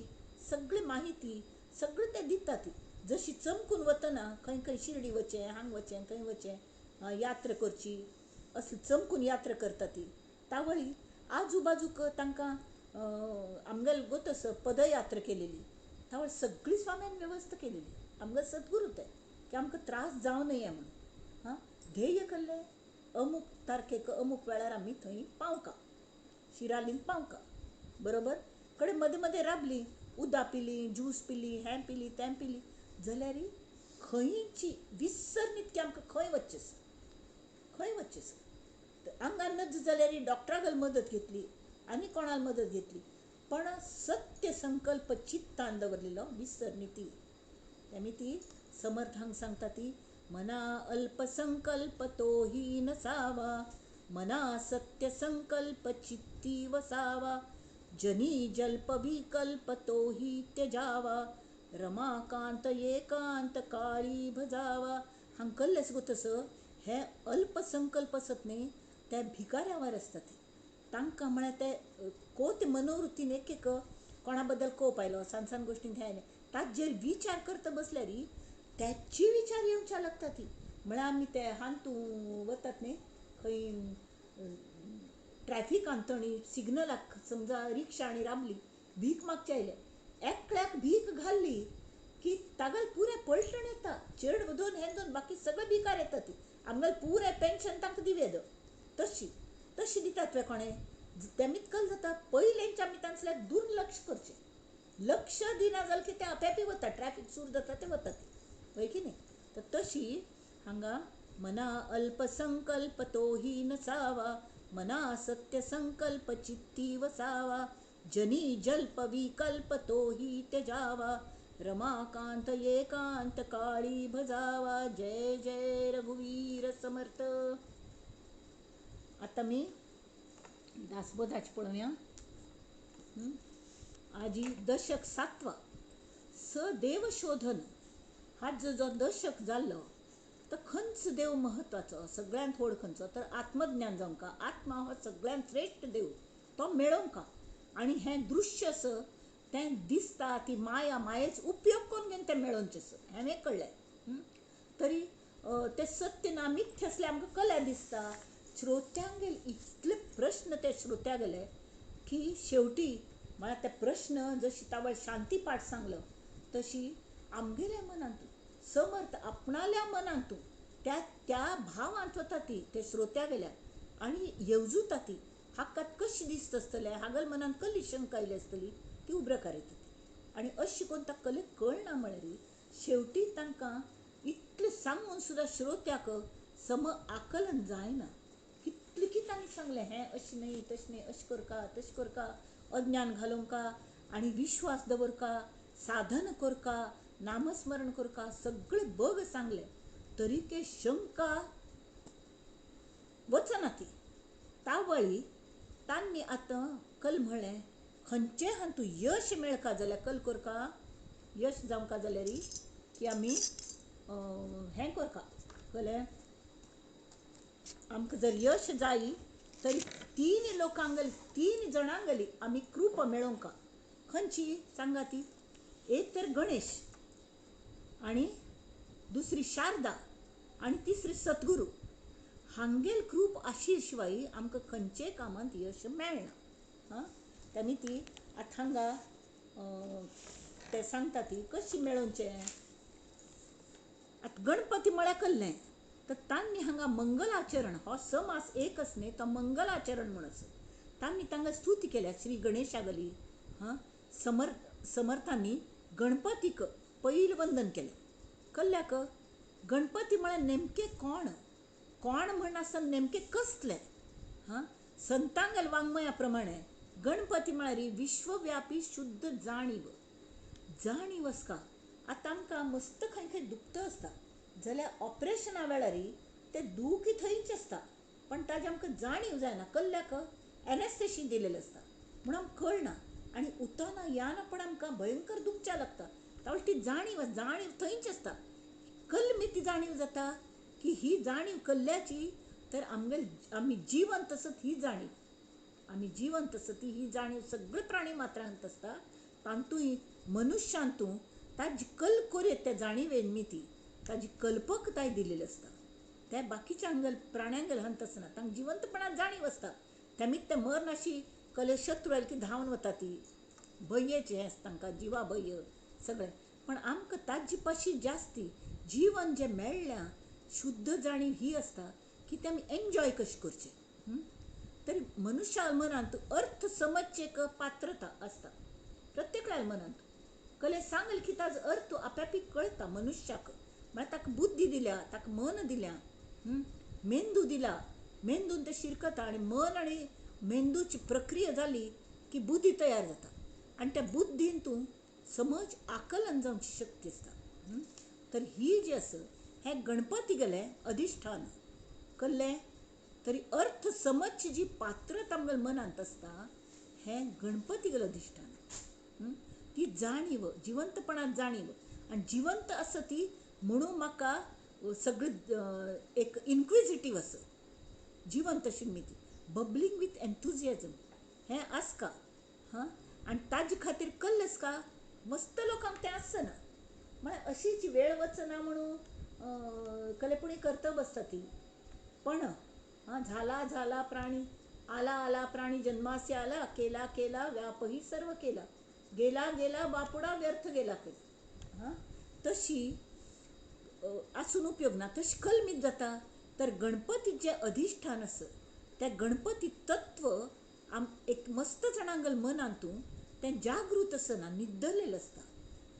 सगळी माहिती सगळें ते दिता ती. जशी चमकून वतना खंय खंय शिर्डी वचें, हांग वचें, थंय वचें, यात्रा करची, असली चमकून यात्रा करता ती. तावळी आजू बाजूक तांकां आमगेले गोतस पदयात्रा केलेली. तावळी सगळी स्वाम्यान वेवस्था केलेली. आमगे सद्गुरू ते की आमकां त्रास जावं नये म्हणून. ध्येय कसलें, अमूक तारखेक अमूक वेळार आमी थंय पावका, शिरालीन पावका. बरोबर कडेन मदें मदें राबलीं, उदक पिलीं, ज्यूस पिली, हें पिली तें पिली जाल्यार खंयची विसर न्हीत की आमकां खंय वचचें आसा. खंय वचचें आंगार नज जाल्यार डॉक्टरागेर मदत घेतली आनी कोणाल मदत घेतली पण सत्य संकल्प चित्तान दवरलेलो विसरनी ती तेमी ती समर्थांक सांगता ती मना अल्पसंकल्प तो ही नसावा मना सत्य संकल्प चित्ती वसावा जनी जल्प विकल्प तो ही त्यजावा रमाकांत एकांत काळी भजावा हांग कल्लेस गो तसं हे अल्पसंकल्प असत न्ही ते भिकाऱ्यावर असतात तांकां म्हळ्यार ते कोत मनोवृत्तीन एक कोणा बद्दल कोप आयलो सान गोश्टींक हें ताजेर विचार करता बसल्यार त्याची विचार येवच्या लागता ती म्हळ्यार आमी ते हांतू वतात न्ही खंय ट्रॅफिकांत तणी सिग्नलाक समजा रिक्षा आनी राबली भीक मागचे आयले एकल्याक भीक घाल्ली की तागल पुरे पलटण येता चेड दोन हे दोन बाकी सगळे भिकार येता ती आमगेल पुरे पेन्शन तांकां दिवेद तशी दितात वे कोणे तेमीत कल जाता पयलेंच्या आमी तांचल्या दुर्लक्ष करचें लक्ष दिना जाल्यार की ते आपेपी वता ट्रॅफिक सूर जाता ते वता हय की न्ही तर तशी हांगा मना अल्पसंकल्प तो ही नसावा मना सत्य संकल्प चित्ती वसावा जनी जल्प विकल्प तो ही त्यजावा रमाकांत एकांत काळी भजावा जय जय रघुवीर समर्थ. आता मी दासबोधाच पळोवया. आजी दशक 7वा सदेव शोधन हा जो दशक जाल्लो तर खंयच देव महत्वाचो सगळ्यांत व्हड खंयचो तर आत्मज्ञान जावंका आत्मा हो सगळ्यांत श्रेष्ठ देव तो मेळोवंका आनी हें दृश्य आसा तें दिसता ती मायेचो उपयोग करून घेवन तें मेळोवचें आसा हें कळ्ळें. तरी तें सत्य ना मिथ्य असलें आमकां कल्या दिसता श्रोत्यांगेर इतले प्रश्न ते श्रोत्या गेले की शेवटी म्हळ्यार ते प्रश्न जशी तावळ शांती पाठ सांगलो तशी आमगेल्या मनांत समर्थ आपणाल्या मनांत त्या भावांत वता ती ते श्रोत्या गेल्या आनी येवजूता ती हाकात कशी दिसत आसतलें हागल मनांत कसली शंका आयली आसतली ती उब्रकार येता आनी अशी कोण ताका कले कळना म्हळ्यार शेवटी तांकां इतलें सांगून सुद्दां श्रोत्याक सम आकलन जायना कितलें तांणी सांगलें हें अशें न्ही तशें न्ही अशें करका तशें करका अज्ञान घालोवंका आनी विश्वास दवरका साधन करका नामस्मरण करका सगळें बग सांगलें तरी के शंका वचना ती तावळी तांणी आतां कल म्हणलें खंयचें हातूं यश मेळका जाल्यार कल करका यश जावंका जाल्यार की आमी हें करका कळ्ळें आमकां जर यश जायी तरी 3 लोकांगेली 3 जाणांगेली आमी कृपा मेळोवंका खंयची सांगा ती एक तर गणेश आनी दुसरी शारदा आनी तिसरी सद्गुरू हांगेल कृप आशिल्ले शिवाय आमकां खंयचेय कामांत यश मेळना. हां तेमी ती आतां हांगा ते सांगता ती कशी मेळोवचें. आतां गणपती म्हळ्यार कल्लें तर तांणी हांगा मंगलाचरण हो समास एकच न्ही तो मंगलाचरण म्हण आसा तांणी तांकां स्तुती केल्या श्री गणेशागली. हां समर्थांनी गणपतीक पयलीं वंदन केलें कल्ल्याक गणपती म्हळ्यार नेमकें कोण म्हणनासतना नेमकें कसलें. हां संतांगेल वाङ्मया प्रमाणे गणपती म्हळ्यार विश्वव्यापी शुद्ध जाणीव आसता. आतां आमकां मस्त खंय खंय दुखता आसता जाल्यार ऑपरेशना वेळार तें दूख थंयच आसता पण ताजी आमकां जाणीव जायना कल्ल्याक एनेस्थेशी दिलेलें आसता म्हणून आमकां कळना आनी उताना याना पण आमकां भयंकर दुखच्या लागता तावळ ती जाणीव थंयच आसता. कल्ल ती जाणीव जाता की ही जाणीव कल्ल्याची तर आमी जिवंत आसत ही जाणीव आमी जिवंत आसत ही जाणीव सगळे प्राणी मात्रांत आसता तांतूय मनुश्यांतू ताजी कल करीत त्या जाणीवेन ती ताजी कल्पकताय दिलेली आसता. त्या बाकीच्या अंगल प्राण्यांगेल हंत आसना तांकां जिवंतपणान जाणीव आसता तेमीत ते मरनाशी कले शत्रू आयले की धांवन वता ती भयेचें हें तांकां जिवा भय सगळें पण आमकां ताजी पाशी जास्ती जीवन जें मेळ्ळ्या शुद्ध जाणीव ही आसता की ते आमी एन्जॉय कशें करचें. तरी मनुश्या मनांत अर्थ समजचे एक पात्रता आसता प्रत्येकल्या मनांत कले सांगले की ताजो अर्थ आपापीक कळटा मनुश्याक म्हळ्यार ताका बुद्धी दिल्या ताका मन दिल्या मेंदू दिला, मेंदून ते शिरकता आणि मन आणि मेंदूची प्रक्रिया झाली की बुद्धी तयार जाता आणि त्या बुद्धींतून समज आकलन जावची शक्ती असता. तर ही जी असं हे गणपती गेले अधिष्ठान कल्ले तरी अर्थ समजची जी पात्र तांगल मनांत असता हे गणपती गेलं अधिष्ठान. ती जाणीव जिवंतपणात जाणीव आणि जिवंत असं ती म्हणून म्हाका सगळं एक इन्क्विजिटिव्ह असं जिवंत शिगमी ती बबलिंग विथ एन्थुझियाझम हें आसका. हां आणि ताजे खातीर कल्लस का मस्त लोकांक तें आसना म्हळ्यार अशीच वेळ वचना म्हणून कलेपुणी करता बसता ती पण हां झाला झाला प्राणी आला आला प्राणी जन्मासे आला केला केला व्यापही सर्व केला गेला गेला बापुडा व्यर्थ गेला काही. हां तशी आसून उपयोग ना तशी कलमीत जाता. तर गणपती जे अधिष्ठान असं त्या गणपती तत्व एक मस्त जाणांगल मनांतून तें जागृत असना निद्दलेलं असता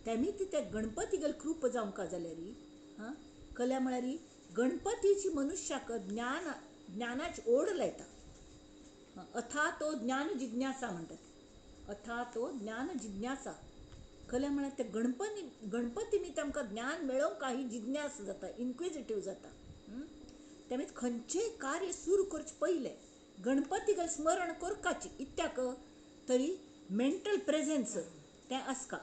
तेमी ती त्या गणपतीगल कृप जावंका जाल्यार हां कल्या म्हळ्यार गणपतीची मनुष्याक ज्ञानाची ओढ लायता. अथा तो ज्ञान जिज्ञासा म्हणटात अथा तो ज्ञान जिज्ञासा कल्या म्हळ्यार ते गणपती मी तांकां ज्ञान मेळोवंक काही जिज्ञास जाता इन्क्विजिटिव्ह जाता. तेमी खंयचेंय कार्य सुरू करचे पयलें गणपतीगल स्मरण करपाची इत्याक तरी मेंटल प्रेझेन्स तें आसका.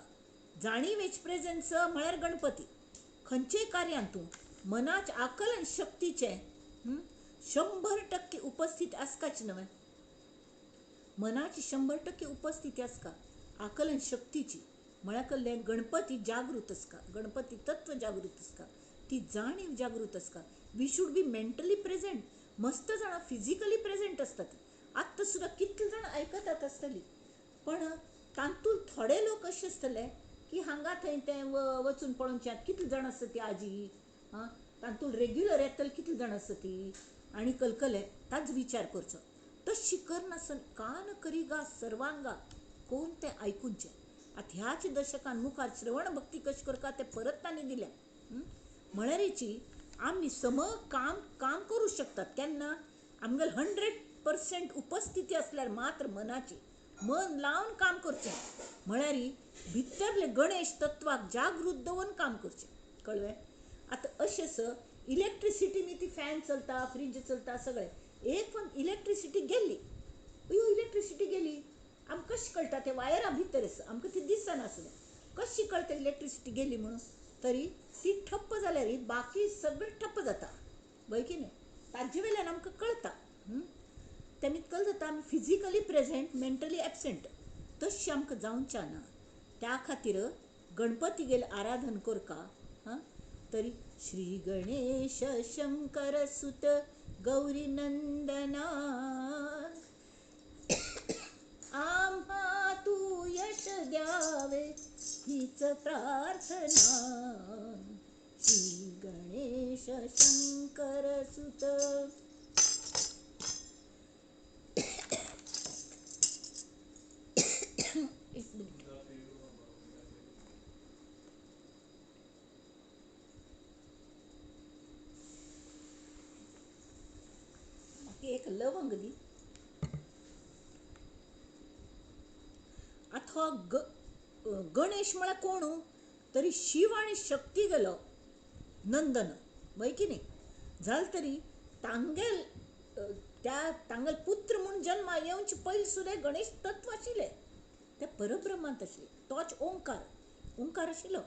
जाणीवेच प्रेझेन्स म्हळ्यार गणपती खंयचेय कार्यांतून मनाच्या आकलन शक्तीचे 100% उपस्थित आसकाच न्हय मनाची 100% उपस्थिती आसका आकलन शक्तीची म्हळ्यार कल्लें गणपती जागृत आसका गणपती तत्व जागृत आसका ती जाणीव जागृत आसका. We should be mentally present. मस्त जाणां फिजिकली प्रेझेंट असतात आत्तां सुद्दां कितले जाण आयकतात आसतली पण तांतून थोडे लोक अशे आसतले की हांगा थंय तें वचून पळोवचें कितले जाण आसता ती आजी हां तांतून रेग्युलर येतले कितले जाण आसता ती आनी कलकले ताच विचार करचो तशी करनासन कान करी गा सर्वांगा कोण तें आयकूनचें. आतां ह्याच दशकान मुखार श्रवण भक्ती कशी करता तें परत तांणी दिल्या. म्हळ्यारीची आमी काम करू शकतात केन्ना आमगेल 100% उपस्थिती असल्यार मात्र मनाची मन लावन काम करचें म्हळ्यार भितरले गणेश तत्वाक जागृत दवरून काम करचें कळ्ळें. आतां अशेंच इलेक्ट्रिसिटी मी ती फॅन चलता फ्रीज चलता सगळें एक पण इलेक्ट्रिसिटी गेली इलेक्ट्रिसिटी गेली आमकां कशें कळटा ते वायरा भितर आसा आमकां ती दिसना सुद्दां कशी कळटा इलेक्ट्रिसिटी गेली म्हणून तरी ती ठप्प जाल्यार बाकी सगळें ठप्प जाता वय की न्ही ताजे वेल्यान आमकां कळटा. तेमी कळटा जाता आमी फिजिकली प्रेझेंट मेंटली एबसेंट तशी आमकां जावच्या ना. त्या खातीर गणपती गेले आराधन करका. हां तरी श्री गणेश शंकर सुत गौरी नंदना आम्हा तू यश द्यावे हीच प्रार्थना श्री गणेश शंकर सुत. एक लवंग दी अथवा गणेश म्हळ्यार कोण तरी शिव आणि शक्ती गेलो नंदन वय की न्ही जाल तरी तांगेल तांगेल पुत्र म्हणून जन्मा येवचे पयलीं सुद्दां गणेश तत्व आशिल्ले ते परब्रह्मांत आशिल्ले तोच ओंकार आशिल्लो.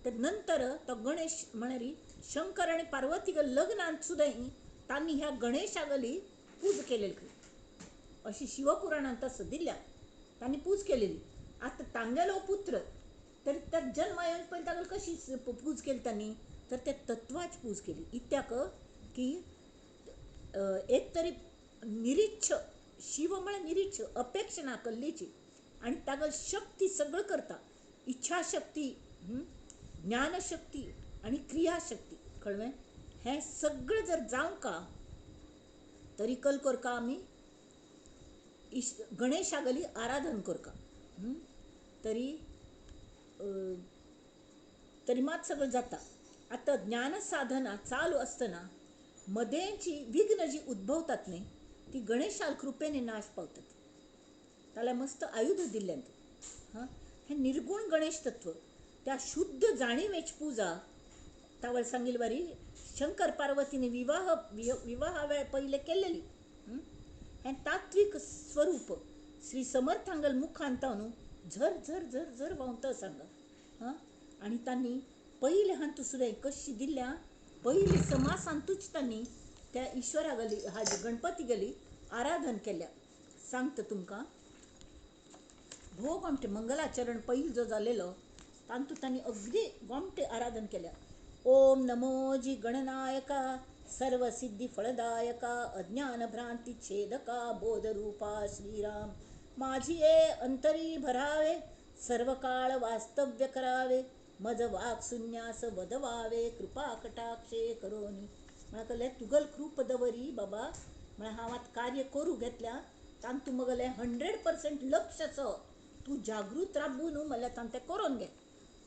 ते नंतर तो गणेश म्हळ्यार शंकर आनी पार्वती लग्नांत सुद्दां तांणी ह्या गणेशागली पूज केलेली अशी शिवपुराणांत असं दिल्या तांणी पूज केलेली. आतां तांगेलो पुत्र तरी त्या जन्मा येवन पयलीं तांगेल कशी पूज केली तांणी तर त्या तत्वाची पूज केली इत्याक की एक तरी निरीच्छ शिव म्हळ्यार निरीच्छ अपेक्षा ना कल्लीची आनी तागेल शक्ती सगळं करता इच्छाशक्ती ज्ञानशक्ती आनी क्रियाशक्ती कळ्ळें. हें सगळें जर जावंका तरी कल करका आमी गणेशागली आराधन करका. तरी मात सगळं जाता. आतां ज्ञान साधना चालू आसतना मदेंची विघ्न जी उद्भवतात न्ही ती गणेशाल कृपेने नाश पावतात. त्याला मस्त आयुध दिल्यांत. हां, हे निर्गुण गणेश तत्व त्या शुद्ध जाणीवेची पूजा तावळ सांगिल बरी शंकर पार्वतीने विवाह वेळ पहिले केलेली. हे तात्विक स्वरूप श्री समर्थांगल मुखांतावू झर झर झर झर वावता सांगा. हां, आणि त्यांनी पहिले हांतू सुद्धा कशी दिल्या पहिले समासांतूच त्यांनी त्या ईश्वरा गेली हा गणपती गेली आराधन केल्या. सांगता तुमकां भोव गोमटे मंगलाचरण पयलीं जो जालेलो तांतू त्यांनी अगदी गोमटे आराधन केल्या. ओम नमो जी गणनायका सर्व सिद्धी फळदायका अज्ञान भ्रांती छेदका बोधरूपा श्रीराम माझी ये अंतरी भरावे सर्व काळ वास्तव्य करावे मज वाक शून्यास वदवावे कृपा कटाक्षे करोनी. म्हणा तुगल कृप दवरी बाबा म्हणा हांव आतां कार्य करू घेतल्या तांतू मगले 100% लक्ष असो तू जागृत राबू न्हू म्हणल्यार तांतें करून घे.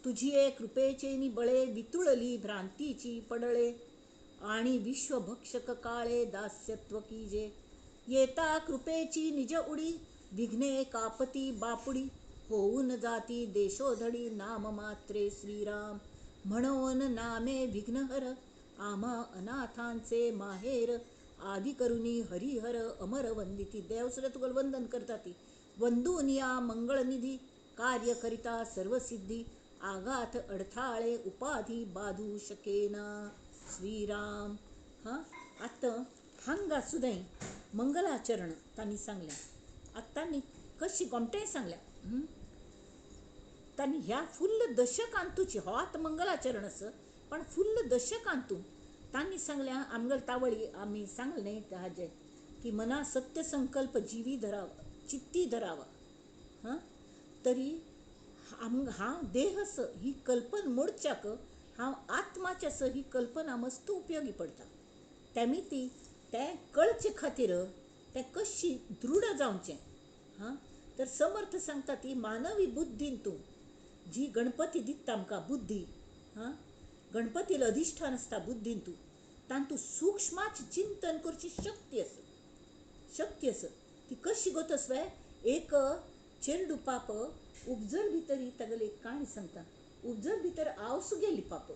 तुझी ये कृपेचेनी बळे वितुळली भ्रांतीची पडळे आणि विश्वभक्षक काळे दास्यत्व कीजे. येता कृपेची निज उडी विघ्ने कापती बापुडी होऊन जाती देशोधडी नाम मात्रे श्रीराम. म्हणून नामे विघ्नहर आम्हा अनाथांचे माहेर आदि करुणी हरिहर अमर वंदिती. देव सुद्धा तुगल वंदन करता ती वंदून या मंगळनिधी कार्य करिता सर्वसिद्धी आघात अडथाळे उपाधी बाधू शकेना श्रीराम. हां, आता हांगा सुद्धा मंगलाचरण तांणी सांगल्या. आता तांणी कशी गोमटे सांगल्या. तांणी ह्या फुल्ल दशकांतूची हो आतां मंगलाचरण आसा पण फुल्ल दशकांतू तांणी सांगल्या आमगल तावळी आमी सांगले न्ही हाजे की मना सत्य संकल्प जिवी धरावा चित्ती धरावा. हां, तरी हांव देह स ही कल्पना मोडच्याक हांव आत्माच्या स ही कल्पना मस्त उपयोगी पडटा. तेमी ती तें कळचे खातीर तें कशी दृढ जावचें. हां, तर समर्थ सांगता ती मानवी बुद्धींतू जी गणपती दिता आमकां बुद्धी. हां, गणपतीला अधिष्ठान आसता बुद्धींतू तांतू सूक्ष्माच चिंतन करची शक्ती आसा. ती कशी गोतस वे एक चेडू पाप उपजर भितर तागेली एक काणी सांगता. उपजर भितर आवसू गेली पाप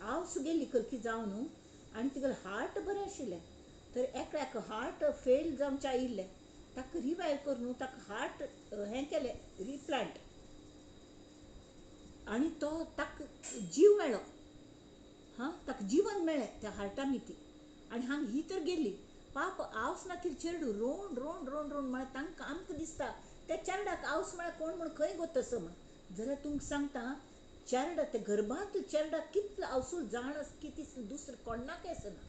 आवसू गेली खरकी जावन न्हू आनी तिगेलें हार्ट बरें आशिल्लें तर एकल्याक हार्ट फेल जावचें आयिल्लें ताका रिवायव कर न्हू ताका हार्ट हें केलें रिप्लांट आनी तो ताका जीव मेळ्ळो. हां, ताका जीवन मेळ्ळें त्या हार्टा भितर. आनी हांगा ही तर गेली पाप आवस नातीर चेडू रोवन रोवन रोवन रोवन म्हळ्यार तांकां आमकां दिसता त्या चेडूक आवस म्हळ्यार कोण म्हण खंय गोतस म्हण जाल्यार तुमकां सांगता चेडा ते गर्भांत चेड्याक कितलो आवसूल जाण कितें दुसरें कोणाक आसना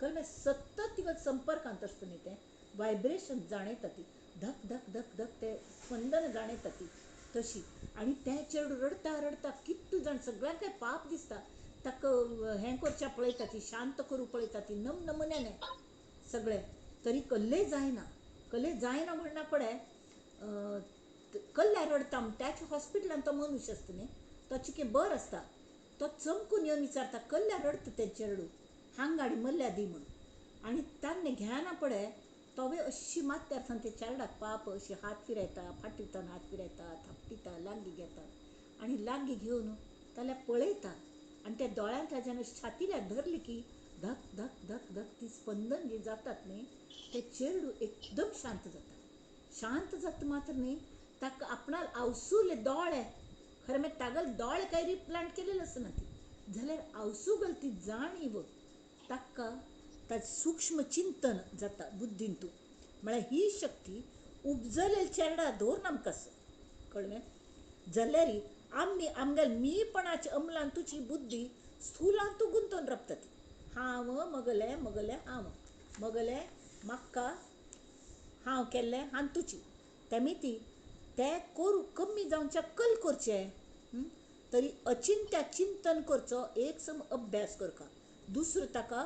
कळ्ळें. सतत तिका संपर्कांत आसता न्ही तें वायब्रेशन जाणयता ती धक धक धक धक ते स्पंदन जाणयता ती तशी. आनी तें चेडूं रडता रडता कितू जाण सगळ्यांक पाप दिसता ताका हें करच्या पळयता ती शांत करूं पळयता ती नमुन्याने सगळें तरी कल्ले जायना म्हणना पळय कल्ल्या रडता त्याच्या हॉस्पिटलांत तो मनुश्य आसता न्ही तो चिके बरो आसता तो चमकून येवन विचारता कल्ल्या रडता तें चेडूं हांगाडी मल्ल्या दी म्हण आनी तान्ने घेना पळय तोवे अशी मात्यार सावन ते चेड्याक पाप अशी हात फिरयता फाटीतान हात फिरयता थापटिता लागीं घेता आनी लागीं घेवन जाल्यार पळयता आनी त्या दोळ्यान ताज्यान छातील्याक धरली की धक धक धक धक ती स्पंदन जी जातात न्ही ते चेडूं एकदम शांत जाता मात्र न्ही ताका आपणाल आवसूले दोळे खरें मागीर तागेले दोळे काही रिप्लांट केलेले आसना ती जाल्यार आवसूगल ती जाणीव ताका ताजें सूक्ष्म चिंतन जाता बुद्धींतू. म्हळ्यार ही शक्ती उपजलेल्या चेडा धरून आमकां आसा कळ्ळें. जाल्यार आमी आमगेल्या मीपणाची अमलांतूची बुद्धी स्थूलांतू गुंतून रपता ती हांव मगलें मगलें हांव मगलें म्हाका हांव केल्लें हांतूची तेमी ती तें करूं कमी जावचें कल करचें. तरी अचिंत्य चिंतन करचो एक सम अभ्यास करता दुसरो ताका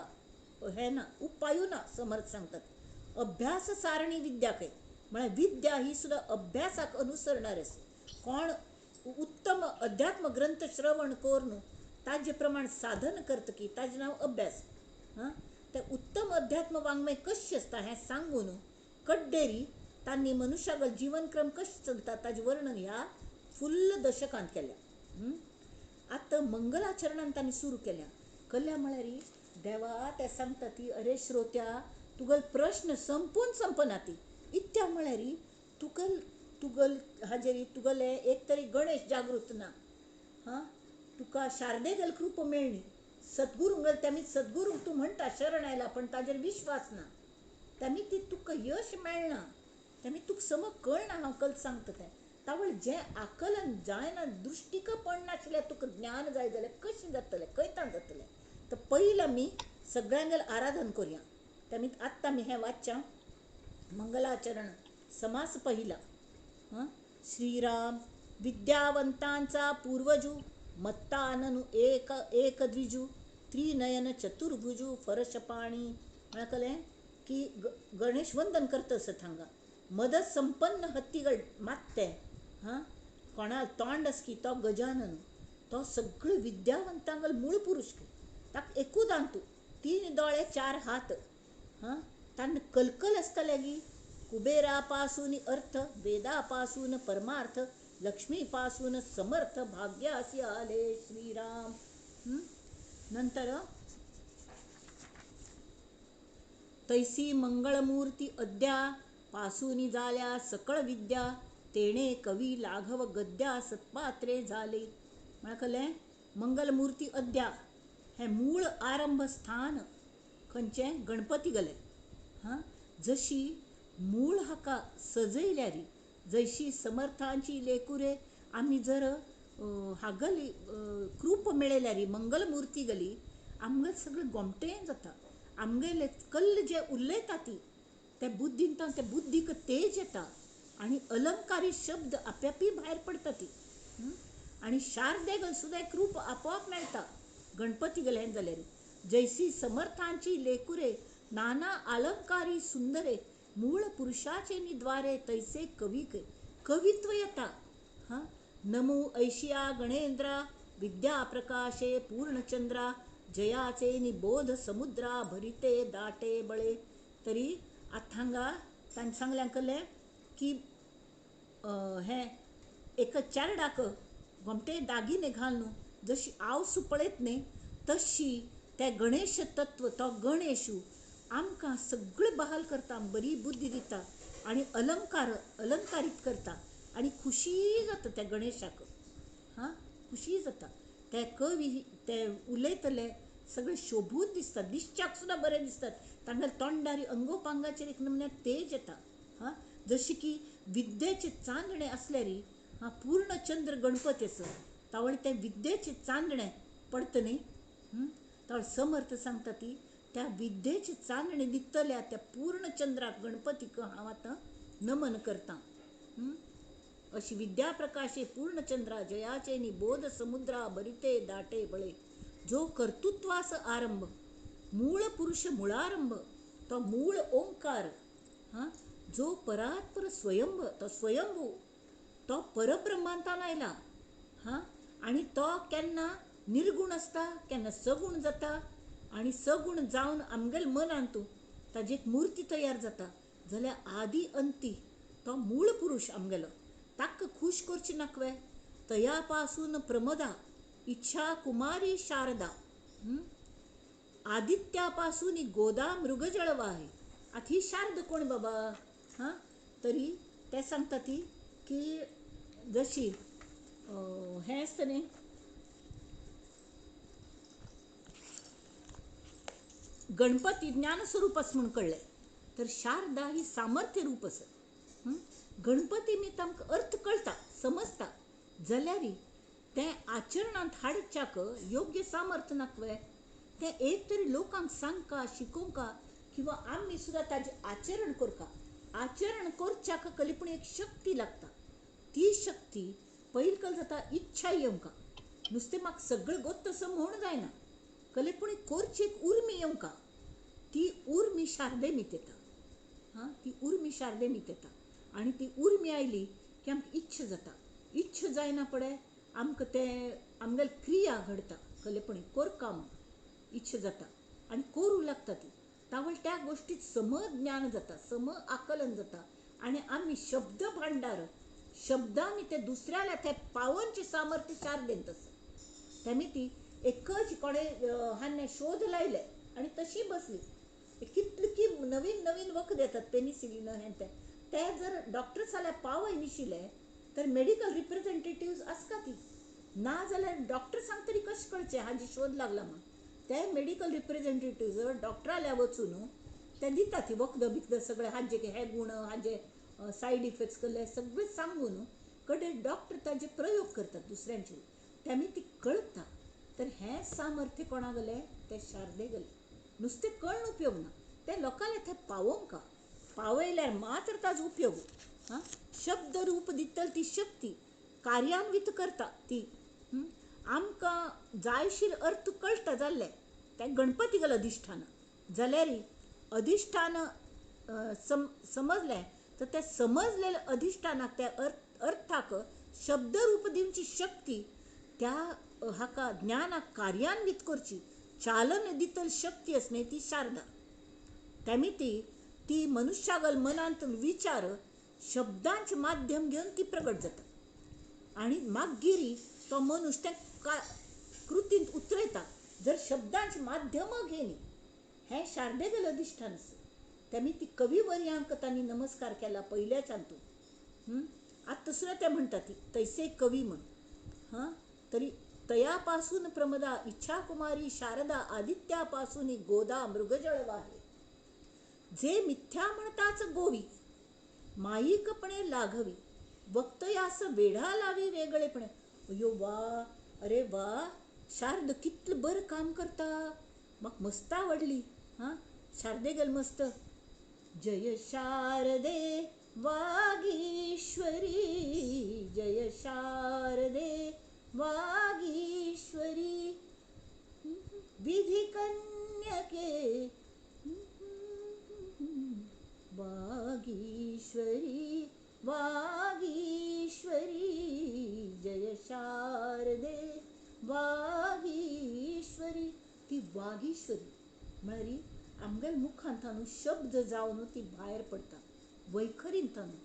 हें ना उपायूय ना. समर्थ सांगतात अभ्यास सारणी विद्या खंय म्हळ्यार विद्या ही सुद्दां अभ्यासाक अनुसरणार आसा. कोण उत्तम अध्यात्म ग्रंथ श्रवण कर न्हू ताजे प्रमाण साधन करता की ताजें नांव अभ्यास. हां, ते उत्तम अध्यात्म वाङ्मय कशी असता हें सांगून कड्डेरी तांणी मनुष्यागल जीवनक्रम कशें चलता ताजें वर्णन ह्या फुल्ल दशकांत केल्या. आतां मंगलाचरणान तांणी सुरू केल्या. कल्ल्या म्हळ्यार देवा ते सांगता ती अरे श्रोत्या तुगल प्रश्न संपून संपना ती इत्या म्हळ्यार तुगल तुगल हाजेर तुगले एक तरी गणेश जागृत ना. हां तुका शारदेगल कृप मेळ्ळी सद्गुरूंगल तेमी सद्गुरूंक तूं म्हणटा शरण आयला पण ताजेर विश्वास ना. तेमी ती तुका यश मेळना तेमी तुका समज कळना. हांव कल सांगता तें तावळ जें आकलन जायना दृश्टीक पडनाशिल्लें तुका ज्ञान जाय जाल्यार कशें जातलें खंयतान जातलें. तर पयलीं आमी सगळ्यांगेर आराधन करुया. तेमी आत्तां आमी हें वाचच्या मंगलाचरण समास पहिला. श्रीराम विद्यावंतांचा पूर्वजू मत्ताननु एक द्विजू त्रिनयन चतुर्भुजू फरशपाणी म्हळकलें की गणेश वंदन करता असं थांगा. मद संपन्न हत्तीगळ मात्ते कोणा तोंड आस की तो गजानन तो सगळे विद्यावंतांगल मूळ पुरुष की ताका एकूच दांतू 3 दोळे 4 हात. तान कलकल आसतले गी कुबेरा पासून अर्थ वेदा पासून परमार्थ लक्ष्मी पासून समर्थ भाग्य असे आले श्रीराम. नंतर तैसी मंगळमूर्ती अद्या पासूनी झाल्या सकळ विद्या तेणे कवी लाघव गद्या सत्पात्रे झाले. म्हळकलें मंगलमूर्ती अद्या हे मूळ आरंभ स्थान खंयचें गणपती गले. जशी मूळ हाका सजयल्यारी जैशी समर्थांची लेकुरे आमी जर हागली कृप मेळयल्यारी मंगलमूर्ती गली आमगें सगळें गोमटें जाता. आमगेले कल्ल जे उलयता ती ते बुद्धींतल्यान ते बुद्धीक तेज येता आनी अलंकारी शब्द आपोआपी भायर पडटा ती. आनी शारदेगल सुद्दां एक रूप आपोआप मेळटा गणपती गेलें जाल्यार. जैसी समर्थांची लेकुरे नाना अलंकारी सुंदरे मूळ पुरुषाचे निद्वारे तैसे कविक कवित्व येता. नमो ऐशिया गणेंद्रा विद्या प्रकाशे पूर्णचंद्रा जयाचे निबोध समुद्रा भरिते दाटे बळे. तरी आथांगा तांणी सांगल्यां कले की हें एक चारडाक गोमटे दागिने घालून जशी आवसू पळयत न्ही तशी ते गणेश तत्व तो गणेशू आमकां सगळें बहाल करता बरी बुद्धी दिता आनी अलंकारीत करता आनी खुशी जाता त्या गणेशाक. खुशी जाता ते कवी ते उलयतले सगळे शोभूत दिसतात दिसच्याक सुद्दां बरें दिसतात. तांगेर तोंडारी अंगोपांगाचेर एक नमुन्यान तेज येता. जशी की विद्येचे चांदणे असल्यारी पूर्णचंद्र गणपती आसा तावळे ते विद्येचे चांदणे पडता न्ही. तावळे समर्थ सांगता ती त्या विद्येचे चांदणे दितल्या त्या पूर्णचंद्राक गणपतीक हांव आतां नमन करता. अशी विद्या प्रकाशे पूर्णचंद्रा जयाचे निबोध समुद्रा भरिते दाटे बळे. जो कर्तृत्वास आरंभ मूळ पुरुष मुळारंभ तो मूळ ओंकार. जो परात्पर स्वयंभ तो स्वयंभू तो परब्रह्मांतान आयला. आनी तो केन्ना निर्गुण आसता केन्ना सगुण जाता आनी सगुण जावन आमगेल्या मनांत ताजी एक मुर्ती तयार जाता जाल्यार आदी अंती तो मूळ पुरुष आमगेलो ताका खूश करची नाकवे. तया पासून प्रमदा इच्छा कुमारी शारदा आदित्या पासून गोदा मृगजळवाही. आता ही शारद कोण बाबा. तरी ते सांगता ती की जशी हें आसता न्ही गणपती ज्ञानस्वरूप आसा म्हूण कळ्ळें तर शारदा ही सामर्थ्य रूप आसा. गणपती मी तांकां अर्थ कळटा समजता जाल्यार तें आचरणांत हाडच्याक योग्य सामर्थ्य नाकवे. तें एक तरी लोकांक सांगका शिकोवका किंवा आमी सुद्दां ताजें आचरण करका. आचरण करच्याक कलिपूण एक शक्ती लागता. ती शक्ती पयलीं जाता इच्छा येवंका नुस्तें म्हाका सगळें गोत्त असं म्हूण जायना कलेपूण करची एक उर्मी येवंका. ती उर्मी शारदेमीत येता. ती उर्मी शारदेमीत येता आनी ती उर्मी आयली की आमकां इच्छा जाता. इच्छा जायना पळय आमकां तें आमगेली क्रिया घडटा कलेपणी कोरका म्हूण इच्छा जाता आनी करूं लागता ती. तावळ त्या गोष्टीत समज्ञान जाता, सम आकलन जाता आणि आम्ही शब्द भांडार शब्दांनी ते दुसऱ्याला ते पावनचे सामर्थ्य शार देत असत. त्यामुळे ती एकच कोणे हाने शोध लायले आणि तशी बसली. कितली की नवीन नवीन वख देतात पेनिसिलिन हे ते जर डॉक्टर जाल्यार पावय निशिले तर मेडिकल रिप्रेझेंटेटिव्ह आसका ती ना जाल्यार डॉक्टर सांग तरी कशें कळचें हाजी शोध लागला म्हणून. ते मेडिकल रिप्रेझेंटेटिव्ह जर डॉक्टराल्या वचून ते दिता ती वखद बिखद सगळे हाजे हे गुण हाजे सायड इफेक्ट्स कसले सगळे सांगून कडे डॉक्टर ताजे प्रयोग करतात दुसऱ्यांचे. त्यामुळे ती कळता. तर हें सामर्थ्य कोणा गले ते शारदे गले. नुसते कळण उपयोग ना, ते लोकांले ते पावोंका पावयल्यार मात्र ताजो उपयोग. हां शब्द रूप दितल ती शक्ती कार्यान्वित करता ती. आमकां जायशीर अर्थ कळटा जाल्ले ते गणपती गल अधिष्ठान जाल्यार अधिष्ठान समजले तर ते समजलेले अधिष्ठानाक त्या अर्थाक शब्द रूप दिवची शक्ती त्या हाका ज्ञानाक कार्यान्वित करची चालन दितल शक्ती असणे ती शारदा. त्यामुळे ती मनुष्यागल मनांत विचार शब्दांचे माध्यम घेऊन ती प्रगट जाता आणि मागगिरी तो मनुष्य त्या कृतींत उतरयता जर शब्दांचे माध्यम घेणी. हे शारदेगल अधिष्ठान असं. त्यामुळे ती कविवर्यांक तांणी नमस्कार केला पहिल्याच्यान तू. आता दुसरं ते म्हणतात ती तैसे कवी म्हण. हां तरी तयापासून प्रमदा इच्छाकुमारी शारदा आदित्यापासून गोदा मृगजळ वाहे. जे मिथ्या म्हणताच गोवी माईकपणे लाघवी वक्तयास वेढा लावी वेगळेपणे. अयो वा अरे वा शारद कितलं बरं काम करता. म्हाका मस्त आवडली. हां शारदे गेल मस्त. जय शारदे वागीश्वरी जय शारदे वागीश्वरी विधि कन्यके वागीश्वरी वागीश्वरी जय शारदे वागीश्वरी. ती वागीश्वरी म्हळ्यार आमगेल मुखांतानू शब्द जावन ती भायर पडटा वैखरींतानू.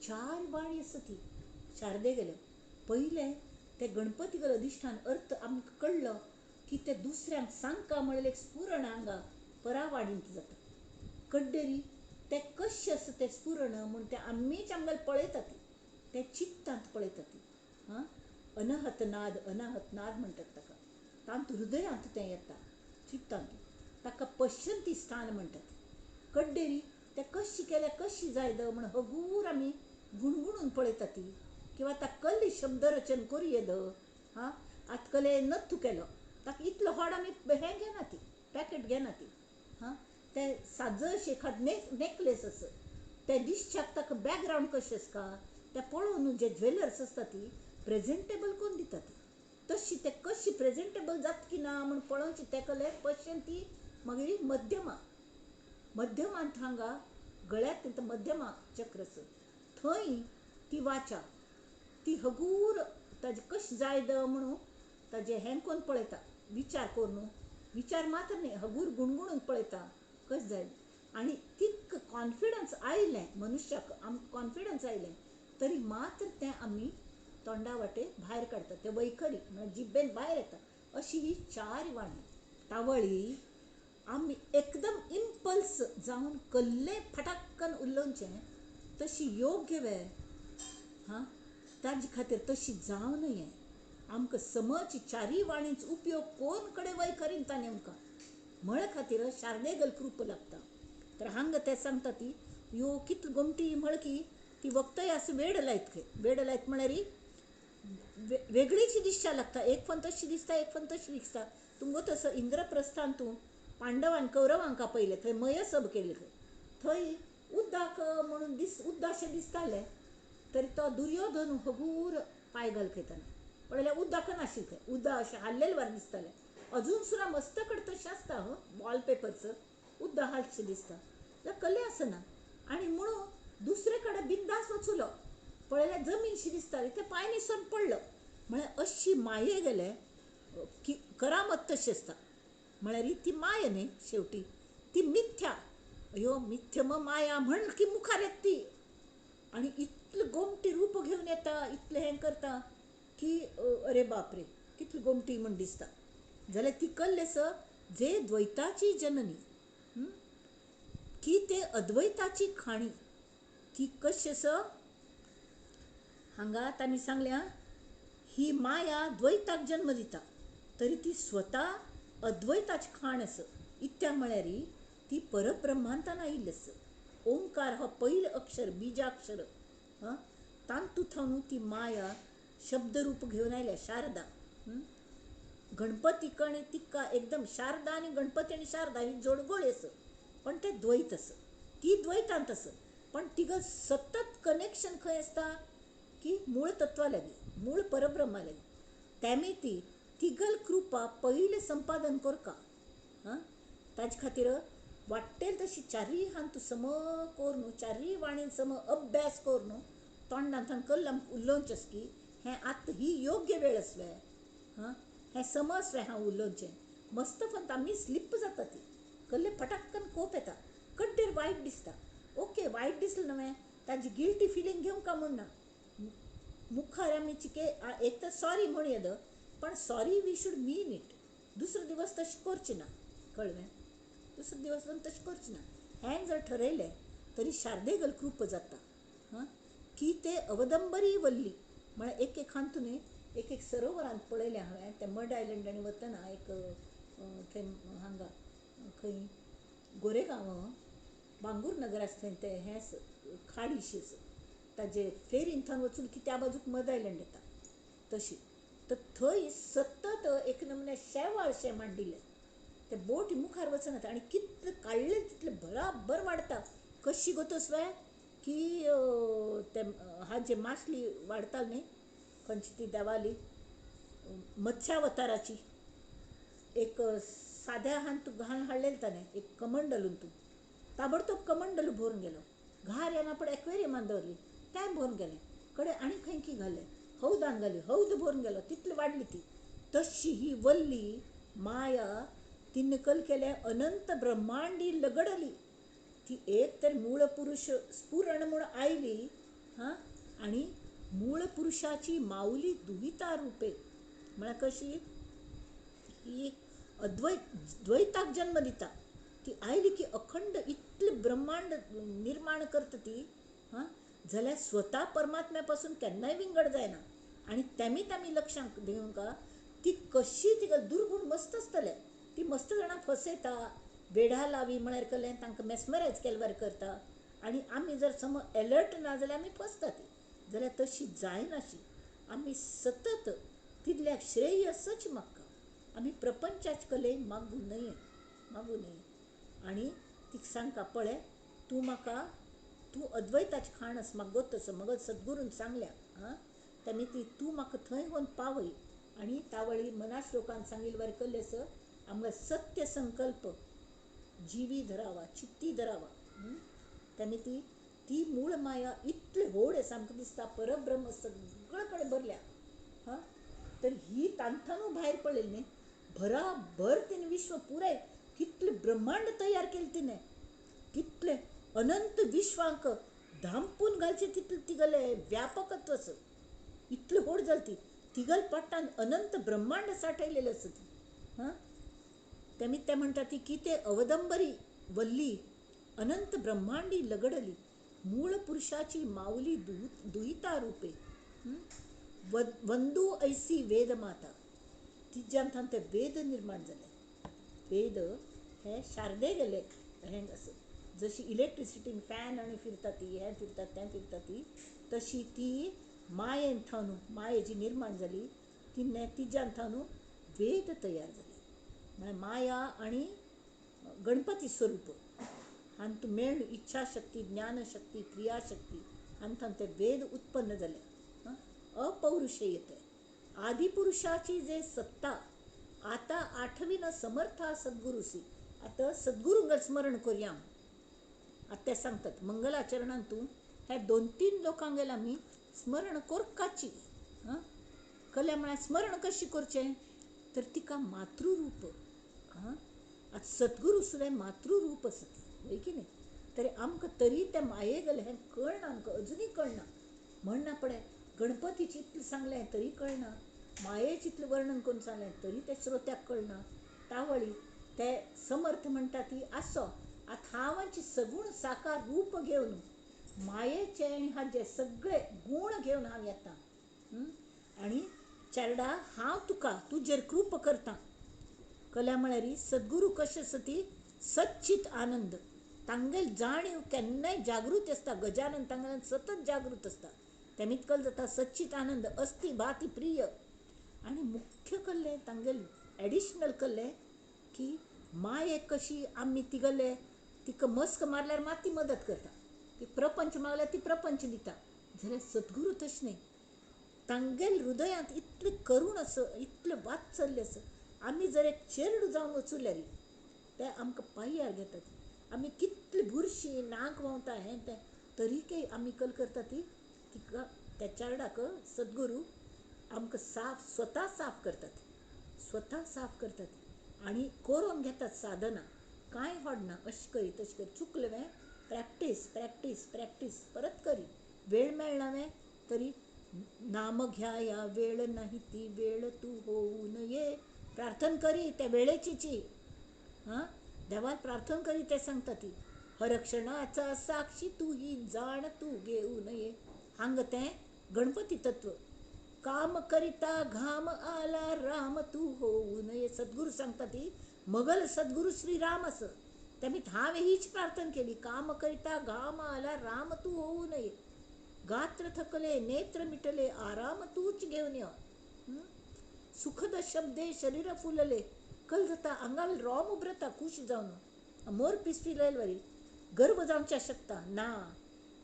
चार वाणी आसा ती शारदे गेले. पहिले ते गणपती गल अधिष्ठान अर्थ आमकां कळलो की ते दुसऱ्यांक सांगता म्हणल्यार एक स्फुरण हांगा परावाणींत जाता. कड्डेरी ते कशें आसा ते स्फुरण म्हूण ते आमीच आमगेले पळयता ती ते चित्तांत पळयता ती. हां अनहत नाद म्हणटात ताका. तांत हृदयांत तें येता चित्तांत ताका पश्यंती स्थान म्हणटात. कड्डेरी ते कशी केल्या कशी जायद म्हण हगूर आमी गुणगुणून पळयता ती किंवा ताका कसली शब्दरचन करूं येद. हां आतकले नत्तू केलो ताका इतलो व्हड आमी हें घेना ती पॅकेट घेना ती. हां ते साजश एखाद नेकलेस असं ते दिसच्याक ताका बॅकग्रावंड कशें आसता ते पळोवन जे ज्वेलर्स आसता ती प्रेझेंटेबल करून दिता ती तशी ते कशी प्रेझेंटेबल जाता की ना म्हण पळोवची तेकले पश्यन ती मागीर मध्यमांत हांगा गळ्यांत तें मध्यमा चक्र आसा थंय ती वाचा ती हगूर ताजे कशें जायद म्हणून ताजे हें कोन्न पळयता विचार करून विचार मात्र न्ही हगूर गुणगुणून पळयता कशें जायद. आनी तितक कॉन्फिडन्स आयलें मनुश्याक आमकां कॉन्फिडन्स आयलें तरी मात्र तें आमी तोंडा वाटे भायर काडटा ते वैखरी म्हळ्यार जिब्बेन भायर येता अशी ही चार वाणी. तावळी आमी एकदम इम्पल्स जावन कल्ले फटाक्कन उलोवचें तशी योग्य वेळ हां ताजे खातीर तशी जावं नये. आमकां समज चारी वाणींच उपयोग कोण कडेन वैखरींता नेमका म्हळे खातीर शारदेगल कृप लागता. तर हांगा ते सांगता ती यो कितली गमती म्हळ की ती वक्तयास वेड लायत म्हळ्यार वेगळीच दिसच्या लागता. एक फन तशी दिसता एक फन तशी दिसता. तुमगो तसो इंद्रप्रस्थान तूं पांडवान कौरवांक आपयले थंय मयसभ केले थंय उद्दाक म्हणून उद्दाशें दिसतालें तरी तो दुर्योधन हगूर पांय घाल खयताना पळयल्यार उद्दाक नाशिल्लें थंय उद्दा अशें हाल्लेले वार दिसतालें. अजून सुद्दां मस्त कडेन तशें आसता वॉलपेपर्स उद्दा हालशें दिसता जाल्यार कले आसना. आनी म्हणून दुसरे कडेन बिंदास वचूलो पळयल्यार जमीनशी दिसताली ते पांय निसून पडलो म्हळ्यार अशी माये गेले की करामत तशी आसता म्हळ्यार ती माय न्ही शेवटी ती मिथ्या. अयो मिथ्य मग माया म्हण की मुखार येत ती. आणि इतलं गोमटी रूप घेऊन येता, इतलं हें करता की अरे बापरे, कितली गोमटी म्हण दिसता. जाल्यार ती कल्लेस जे द्वैताची जननी, की ते अद्वैताची खाणी, ती कशी हांगा तांणी सांगल्या ही माया द्वैताक जन्म दिता तरी ती स्वता अद्वैताची खाण इत्या म्हळ्यार ती परब्रह्मांतान आयिल्ली ओंकार हो पयलें अक्षर बिजाक्षर. तांतून ती माया शब्दरूप घेऊन आयल्या शारदा. गणपती कणे तिका एकदम शारदा आणि गणपती आणि शारदा ही जोडगोळी पण ते द्वैत ती द्वैतांत पण तिघ सतत कनेक्शन खंय असता की मूळ तत्वा लागी, मूळ परब्रह्मा लागी. त्यामी ती तिगल कृपा पहिले संपादन करका. ताजे खातीर वाटेल तशी चारी हांतू सम कोर चारी वाणीन सम अभ्यास कोर तोंडांतन कल्लम उलोवचेस की हें आत्ता ही योग्य वेळ असवे. हें समजवे हांव उलोवचें मस्त फंत आमी स्लिप जाता ती कल्ले फटाक्कन कोप येता, कड्डेर वायट दिसता. ओके वायट दिसलें न्हय ताजी गिल्टी फिलींग घेवंक का म्हणना. मुखार आमी चिके एक तर सॉरी म्हण येद पण sorry we should mean it. दुसरो दिवस तशें करचें ना, कळ्ळें. दुसरो दिवस तशें करचें ना. हें जर ठरयलें तरी शारदेगल कृप जाता. की ते अवदंबरी वल्ली म्हळ्यार एक हांतून एक सरोवरांत पळयलें हांवें त्या मड आयलंडांनी वतना एक थंय हांगा खंय गोरेगांव बांगूर नगर आसा थंय ते हें खाडीशी ताजे फेरीन थंय वचून की त्या बाजूक मड आयलंड येता तशी. तर थंय सतत एक नमुने शेवाळशें मांडिल्लें. ते बोट मुखार वचनात आनी कितले काडले तितले बराबर वाडटा. कशी गोतोसवे की ते हाजे मासली वाडटाली न्ही खंयची ती देवाली मत्स्यावताराची एक साद्या हांतू घालून हाडलेली ताणें एक कमंडलून तू ताबडतोब कमंडलू भरून गेलो. घार येना पण एक्वेरियमान दवरली तें भरून गेलें. कडे आनी खंय की घालें हौदान घाली हौद भरून गेलो तितली वाडली ती. तशी ही वल्ली माया तिने कल केले अनंत ब्रह्मांडी लगडली. ती एक तर मूळ पुरुष स्फुरण म्हूण आयली आणि मूळ पुरुषाची माऊली दुहिता रूपे म्हळ्यार कशी ही द्वैताक जन्म दिता. ती आयली की अखंड इतले ब्रह्मांड निर्माण करता ती. जाल्यार स्वता परमात्म्या पासून केन्नाय विंगड जायना. आणि त्यामी लक्षांत घेवंका ती कशी तिका दुर्गुण मस्त आसतले. ती मस्त जाणां फसयता वेढा लावी म्हळ्यार कलें तांकां मॅस्मरायज केले बरें करता. आनी आमी जर समज एलर्ट ना जाल्यार आमी फसता ती. जाल्यार तशी जायनाशी आमी सतत तितल्याक श्रेयसच मागता. आमी प्रपंचाचे कले मागूं नये मागूं नये. आनी ती सांगता पळय तूं अद्वैताची खाण म्हाका गोतस म्हाका सद्गुरून सांगल्या तेमी ती तूं म्हाका थंय व्हरून पावय. आनी तावळी मनाश्लोकान सांगिल्ले बरें कल्ले आमकां सत्य संकल्प जिवी धरावा चित्ती धरावा. तेमी ती मूळ माया इतले व्हड सामकें दिसता परब्रह्म सगळे कडेन भरल्या. तर ही तांथानू भायर पडलेली न्ही भराभर तिने विश्व पुराय कितले ब्रह्मांड तयार केले तिने कितले अनंत विश्वांक धांपून घालचे तितले तिगले व्यापकत्व इतले व्हड जाली तिगल पट्टान अनंत ब्रह्मांड साठयलेले ती. तेमी ते म्हणटा ती की ते अवदंबरी वल्ली अनंत ब्रह्मांडी लगडली मूळ पुरुषाची माऊली दुहिता रूपे. वंदू ऐसी वेद माता तिज्यांतन ते वेद निर्माण जाले. वेद हे शारदे गेले हें जशी इलेक्ट्रिसिटीन फॅन आनी फिरता ती हें फिरता तें फिरता ती तशी ती मायेन थावन माये जी निर्माण जाली तिज्यांतन वेद तयार जाले. म्हळ्यार माया आनी गणपती स्वरूप हांतू मेळ इच्छाशक्ती ज्ञानशक्ती क्रियाशक्ती हांतून ते वेद उत्पन्न जाले. अपौरुषेयते आदिपुरुषाची जे सत्ता आता आठवीन समर्था सद्गुरुसी. आता सद्गुरूंक स्मरण करूया. आता ते सांगतात मंगलाचरणांतून हे 2-3 लोकांक गेला आमी स्मरण करपाची. कल्या म्हळ्यार स्मरण कशी करचें तर तिका मातृरूप आता सद्गुरू सुद्दां मातृरूप आसत होय की नाही. तरी आमकां तरी त्या मायेगल हें कळना, आमकां अजुनी कळना. म्हणना पळय गणपतीची इतलें सांगलें तरी कळना, मायेचें इतलें वर्णन करून सांगलें तरी ते श्रोत्याक कळना. तावळी ते समर्थ म्हणटा ती आसो आतां हांवांची सगूण साकार रूप घेवन मायेचे आनी हाजे सगळे गूण घेवन हांव येता. आनी चेडा हांव तुका तुजेर कृप करता. कळ्ळें म्हळ्यार सद्गुरू कशें आसा ती सच्चित आनंद तांगेल जाणीव केन्नाय जागृत आसता. गजानन तांगेल्यान सतत जागृत आसता. तें कळ्ळें जाता सच्चित आनंद अस्ति भाती प्रिय. आनी मुख्य कळ्ळें तांगेल एडिशनल कळ्ळें की मायेक कशी आमी तिगले तिका मस्क मारल्यार मात ती मदत करता, ती प्रपंच मागल्यार ती प्रपंच दिता. जाल्यार सद्गुरू तशें न्ही. तांगेल हृदयांत इतलें करूण आसा, इतलें वात्सल्य आसा. आमी जर एक चेडूं जावन वचूल्यार ते आमकां पांयार घेतात. आमी कितली बुरशीं नाक व्हांवता हें तें तरीकय आमी कल करता ती तिका त्या चेडाक सद्गुरू आमकां स्वता साफ करतात, स्वता साफ करतात आनी करून घेतात साधना. कांय व्हडना अशें करी तशें करी चुकलें वें प्रॅक्टीस प्रॅक्टीस प्रॅक्टीस परत करी. वेळ मेळना वें तरी नाम घ्याया वेळ नाही ती वेळ तू होऊ नये. प्रार्थना करी त्या वेळेची देवाक प्रार्थना करी ते सांगता ती हरक्षणाचा साक्षी तू ही जाण तू घेऊ नये. हांग तें गणपती तत्व. काम करिता घाम आला राम तू होऊ नये. सद्गुरू सांगता ती मगल सद्गुरू श्री राम असं. त्यामुळे हांवें हीच प्रार्थना केली, काम करिता घाम आला राम तू होऊ नये. गात्र थकले नेत्र मिटले आराम तूच घेऊन ये. सुखद शब्दे शरीर फुलले. कल जाता अंगावेल रोम उबरता खुश जावन. मोर पिसपिलेल वरी गर्व जावच्या शकता ना,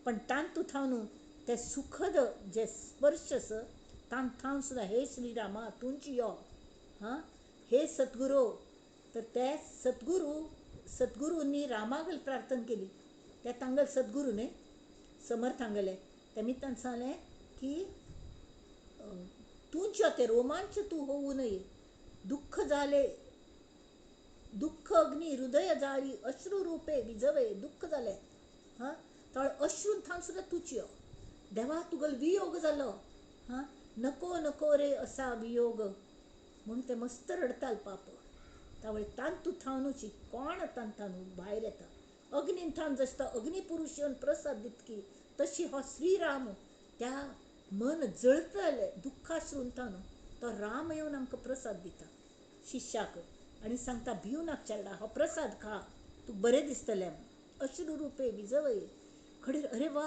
पण तांतू थावनू ते सुखद जे स्पर्श आसा तांत थावन सुद्दां हे श्रीरामा तुमची यो हे सद्गुरू. तर ते सद्गुरूंनी रामागल प्रार्थना केली. ते तांगल सद्गुरू न्ही समर्थांगले. ते मितान सांगलें की तुमच्या ते रोमांच तू होऊ नये. दुःख झाले दुःख अग्नी हृदय जाळी अश्रू रूपे विझवे. दुःख जालें तर अश्रून थावन सुद्दां तुची यो. देवा तुगल वियोग जालो नको नको रे असा वियोग म्हणून ते मस्त रडताल पाप. त्यावेळी तांतू थावनूची कोण तांतानू भायर येता. अग्नीन थावन जशें तो अग्निपुरुश येवन प्रसाद दितकी तशी हो श्रीराम त्या मन जळतले दुःखाश्रून थावन तो राम येवन आमकां प्रसाद दिता शिष्याक आनी सांगता भिवू नाका चेडा हो प्रसाद खा तुका बरें दिसतलें. अश्रू रुपे विजवय खडीर अरे वा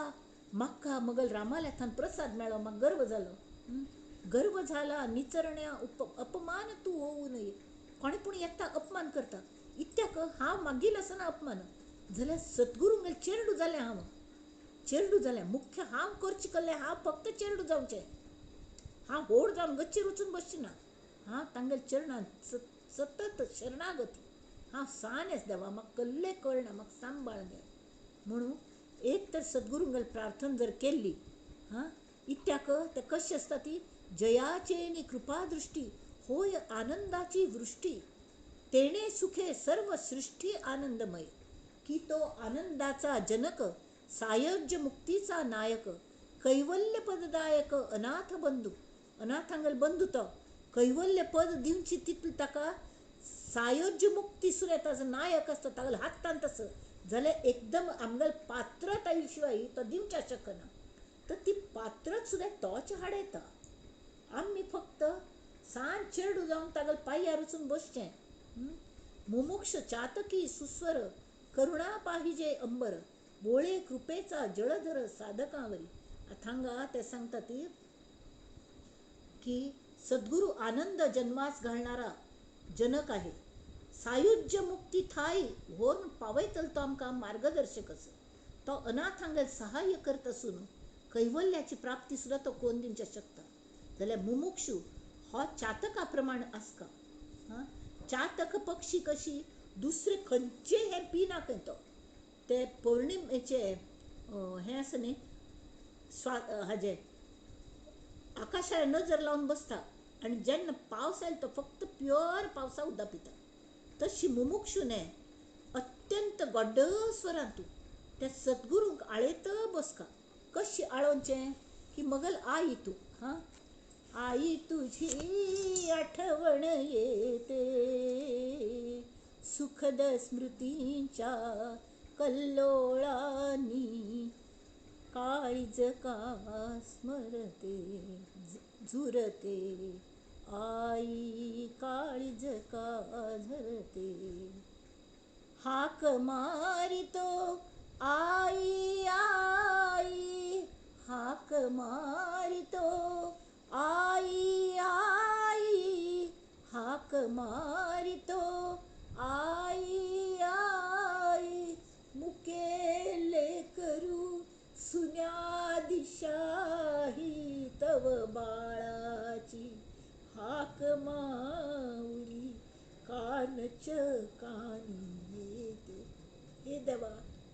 म्हाका मगल रामालेथान प्रसाद मेळ्ळो म्हाका गर्व जालो. गर्व जाला निचरण्या अपमान तू होऊ नये. कोणी पूण येता अपमान करता इत्याक हांव मागील आसना अपमान जाल्यार सद्गुरूंगेल चेडूं जालें. हांव चेडूं जालें मुख्य हांव करचें कहलें हांव फक्त चेडूं जावचें. हांव व्हड जावन गच्चीर वचून बसचें ना. हांव तांगेल चरणांत सतत शरणागती. हांव सानेस देवा म्हाका कसलें कळना म्हाका सांबाळ घे म्हणून एक तर सद्गुरूंगेल प्रार्थना जर केल्ली इत्याक ते कशी आसता ती जयाचेनी कृपा दृष्टी होय आनंदाची वृष्टी. तेणे सुखे सर्व सृष्टी आनंदमय. की तो आनंदाचा जनक सायोज्य मुक्तीचा नायक कैवल्य पददायक अनाथ बंधू. अनाथांगल बंधू तो कैवल्य पद दिवची तितली ताका सायोज्य मुक्ती सुद्दां ताजो नायक आसता तागेले हातांत आसा जाल्यार एकदम आमगेल पात्रत आयले शिवाय तो दिवच्या शकना. तर ती पात्रत सुद्दां तोच हाडयता. आमी फक्त सांज चेडूं जावन तागेले पांयार वचून बसचें. मुमुक्ष चातकी सुस्वर करुणा पाहिजे अंबर बोळे कृपेचा जळधर साधकावरी. हांगा ते सांगता ती की सद्गुरू आनंद जन्मास घालणारा जनक आहे. सायुज्य मुक्ती थाई व्हरून पावयतलो तो आमकां मार्गदर्शक आसा. तो अनाथांगेल सहाय्य करता असून कैवल्याची प्राप्ती सुद्दां तो कोण दिवच्या शकता. जाल्यार मुमुक्षू हो चातका प्रमाण आसता. चातक पक्षी कशी दुसरे खंयचे हे पिना खंय तो ते पौर्णिमेचे हें आसा न्ही हाजे आकाशार नजर लावन बसता आनी जेन्ना पावस आयलो तो फक्त प्युअर पावसा उदक पिता. तशी मुमुक्षुने अत्यंत गोड्ड स्वरांतू त्या सद्गुरूंक आळेत बसका. कशी आळोवचे की मगल आई तू हां आई तुझी आठवण येते सुखद स्मृतींच्या कल्लोळानी काळीज का स्मरते झुरते आई काळीज का झरते हाक मारितो आई आई हाक मारितो आई आई हाक मारितो आई आई मुकेले करू सुन्या दिशाही तव बाळाची हाक माऊली कानच कानी येते. हे देवा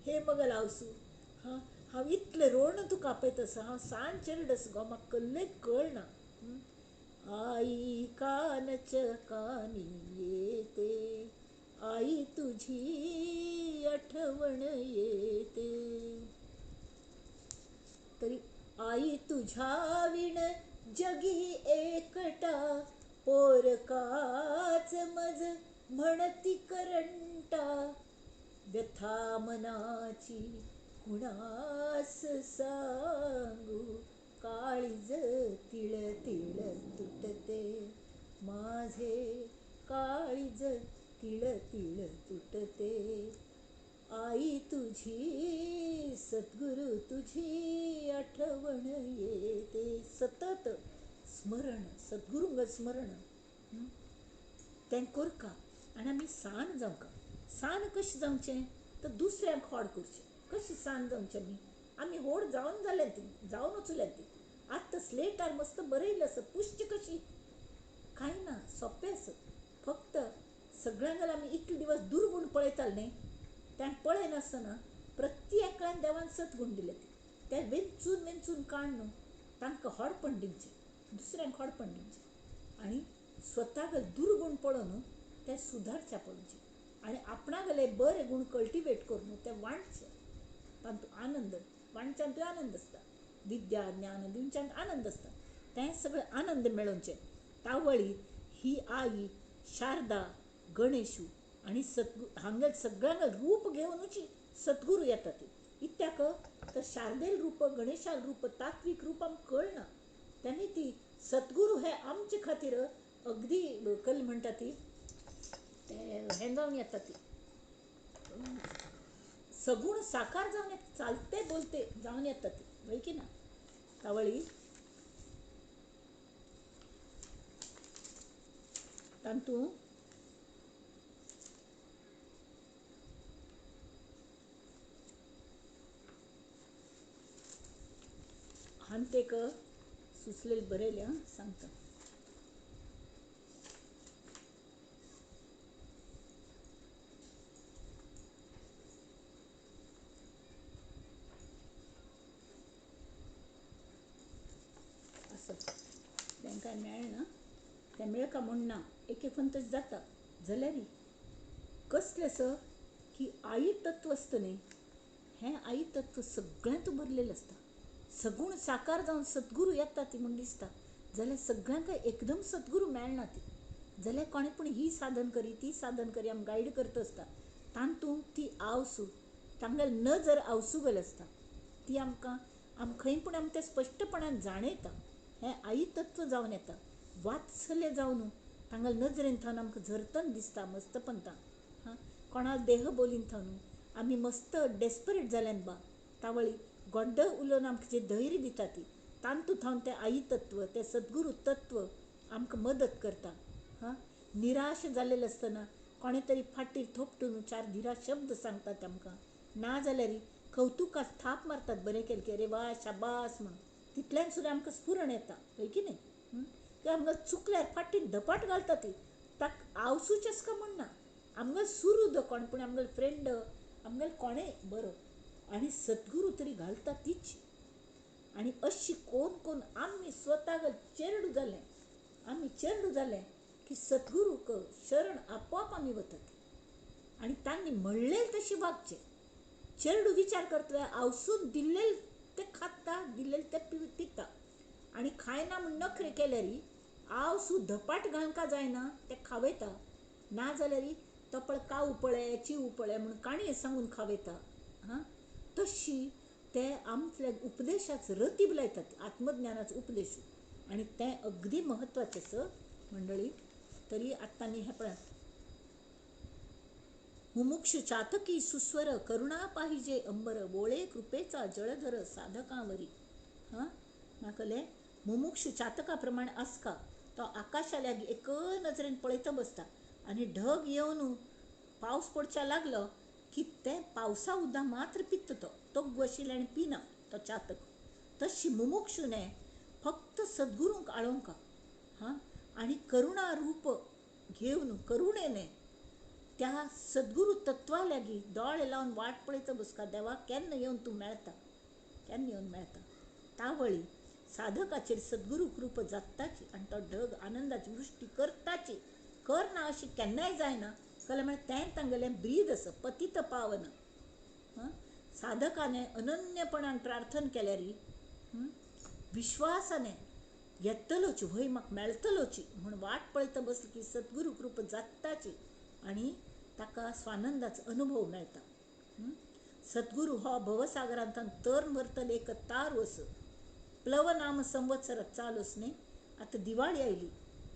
हे मगल हावसू हां हांव इतलें रोवन तुका आपयत आसा हांव सांचेरडस गो म्हाका कसलें कळना. आई कानच कानी येते आई तुझी आठवण येते तरी आई तुझ्या विण जगी एकटा पोरकाच मज म्हणती करंटा व्यथा मनाची कुणास सांगू काळीज तिळ तिळ तुटते माझे काळीज तिळ तिळ तुटते आई तुझी सद्गुरू तुझी आठवण येते. सतत स्मरण सद्गुरूंग स्मरण तें करका आनी आमी सान जावंका. सान कशें जावचें तर दुसऱ्यांक होड करचें. कशें सान जावचें आमी होड जावन जालें ती जावनूच उरलें ती आतां स्लेटार मस्त बरयलें आसा पुश्ट कशी कांय ना सोंपें आसा. फक्त सगळ्यांक आमी इतले दिवस दुर्गूण पळयताले न्ही तें पळयनासतना प्रत्येकान देवान सद्गूण दिले ते वेंचून वेंचून काण न्हू तांकां होडपण दिवचें दुसऱ्यांक होडपण दिवचें आनी स्वताक दुर्गूण पळोवन ते सुदारच्या पडोवचें आनी आपणागले बरे गूण कल्टिवेट करून ते वांटचे. तातूंत आनंद वांटच्यान आनंद आसता विद्या ज्ञान दिवच्यान आनंद आसता तें सगळें आनंद मेळोवचें. तावळी ही आई शारदा गणेशू आनी हांगेल सगळ्यांक रूप घेवनूच सद्गुरू येता ती इत्याक तर शारदेल रूप गणेशाल रूप तात्वीक रूप आमकां कळना तेन्ना ती सद्गुरू हे आमचे खातीर अगदी कल म्हणटा ती हें जावन येता ती सगूण साकार जावन येता चालते बोलते जावन येता ती वय की ना. तावळी तांतूं हांवें तेक सुचलेलें बरयलें आं सांगता. असं तांकां मेळना तें मेळका म्हणना एक एक फावट तशें जाता जाल्यार कसलें आसा की आई तत्व आसता न्ही हें आई तत्व सगळ्यांत भरलेलें आसता. सगूण साकार जावन सद्गुरू येता ती म्हूण दिसता जाल्यार सगळ्यांक एकदम सद्गुरू मेळना ती जाल्यार कोणें पूण ही साधन करी ती साधन करी आमी गायड करता आसता तातूंत ती आवसू तांगेल नजर आवसूगल आसता ती आमकां खंय पूण आमी तें स्पश्टपणान जाणयता. हें आई तत्व जावन येता वात्सल्य जावन तांगेल नजरेन थावन आमकां झरतन दिसता मस्तपणता हां कोणा देह बोलीन थावन आमी मस्त डेस्परेट जाल्यान बा तावळी गोड्ड उलोवन आमकां जें धैर्य दिता ती तांतूं थावन तें आई तत्व तें सद्गुरू तत्व आमकां मदत करता. हां निराश जाल्लेलें आसतना कोणें तरी फाटीर थोपटून चार धिरा शब्द सांगतात आमकां ना जाल्यार कौतुकाक थाप मारतात बरें केलें की अरे वा शाबास म्हणून तितल्यान सुद्दां आमकां स्फुरण येता वय की न्ही. ते आमकां चुकल्यार फाटीर धपाट घालता ती ताका आवसूचेंच का म्हणना आमगेलो सुरू कोण पूण आमगेलो फ्रेंड आमगेलो कोणेंय बरो आनी सद्गुरू तरी घालता तीच आनी अशी कोण कोण आमी स्वताक चेरडू जालें की सद्गुरूक शरण आपोआप आमी वतात आणि तांणी म्हणलेल तशी वागचे. चेडू विचार करतले आवसून दिल्लेल ते खाता, दिल्लेल ते पिता आणि खायना म्हण नखरे केल्यारी आवसू धपाट घालका जायना ते खावयता ना जाल्यारी तपळ काव उपळे ची उपळे म्हणून काणये सांगून खावयता. हां तशी ते आमच्या उपदेशाच रती बिलायतात, आत्मज्ञानाचं उपदेश. आणि ते अगदी महत्वाचे मंडळी. तरी आत्तानी हे पण मुमुक्षु चातकी सुस्वर करुणा पाहिजे अंबर बोळे कृपेचा जळधर साधकावरी. हां म्हाकले मुमुक्षु चातकाप्रमाणे आसका तो आकाशाला एक नजरेन पळयता बसता आणि ढग येवन पाऊस पडच्या लागलो की ते पावसा उदा मात्र पित्त तो वशिले आणि पिना तो चातक. तशी मुमुक्षुने फक्त सद्गुरूंक आळोवंका. हां आणि करुणा रूप घेऊन करुणेने त्या सद्गुरू तत्वा लागी दोळे लावून वाट पळयता बसका देवा केन्ना येवन तूं मेळता, केन्ना येवन मेळता. तावळी साधकाचेर सद्गुरू कृप जाताची आणि तो ढग आनंदाची वृष्टी करताची. करना अशी केन्नाय जायना कले म्हळ्यार तें तांगेलें ब्रीद आसा पतित पावन. साधकाने अनन्यपणान प्रार्थना केल्यारी विश्वासाने येतलोची वय म्हाका मेळतलोची म्हण वाट पळयता बसली की सद्गुरू कृप जाताची आणि ताका स्वानंदाचो अनुभव मेळटा. सद्गुरू हो भवसागरांतल्यान तरण भरतले एक तार वस. प्लवनाम संवत्सरात चालूस न्ही. आतां दिवाळी आयली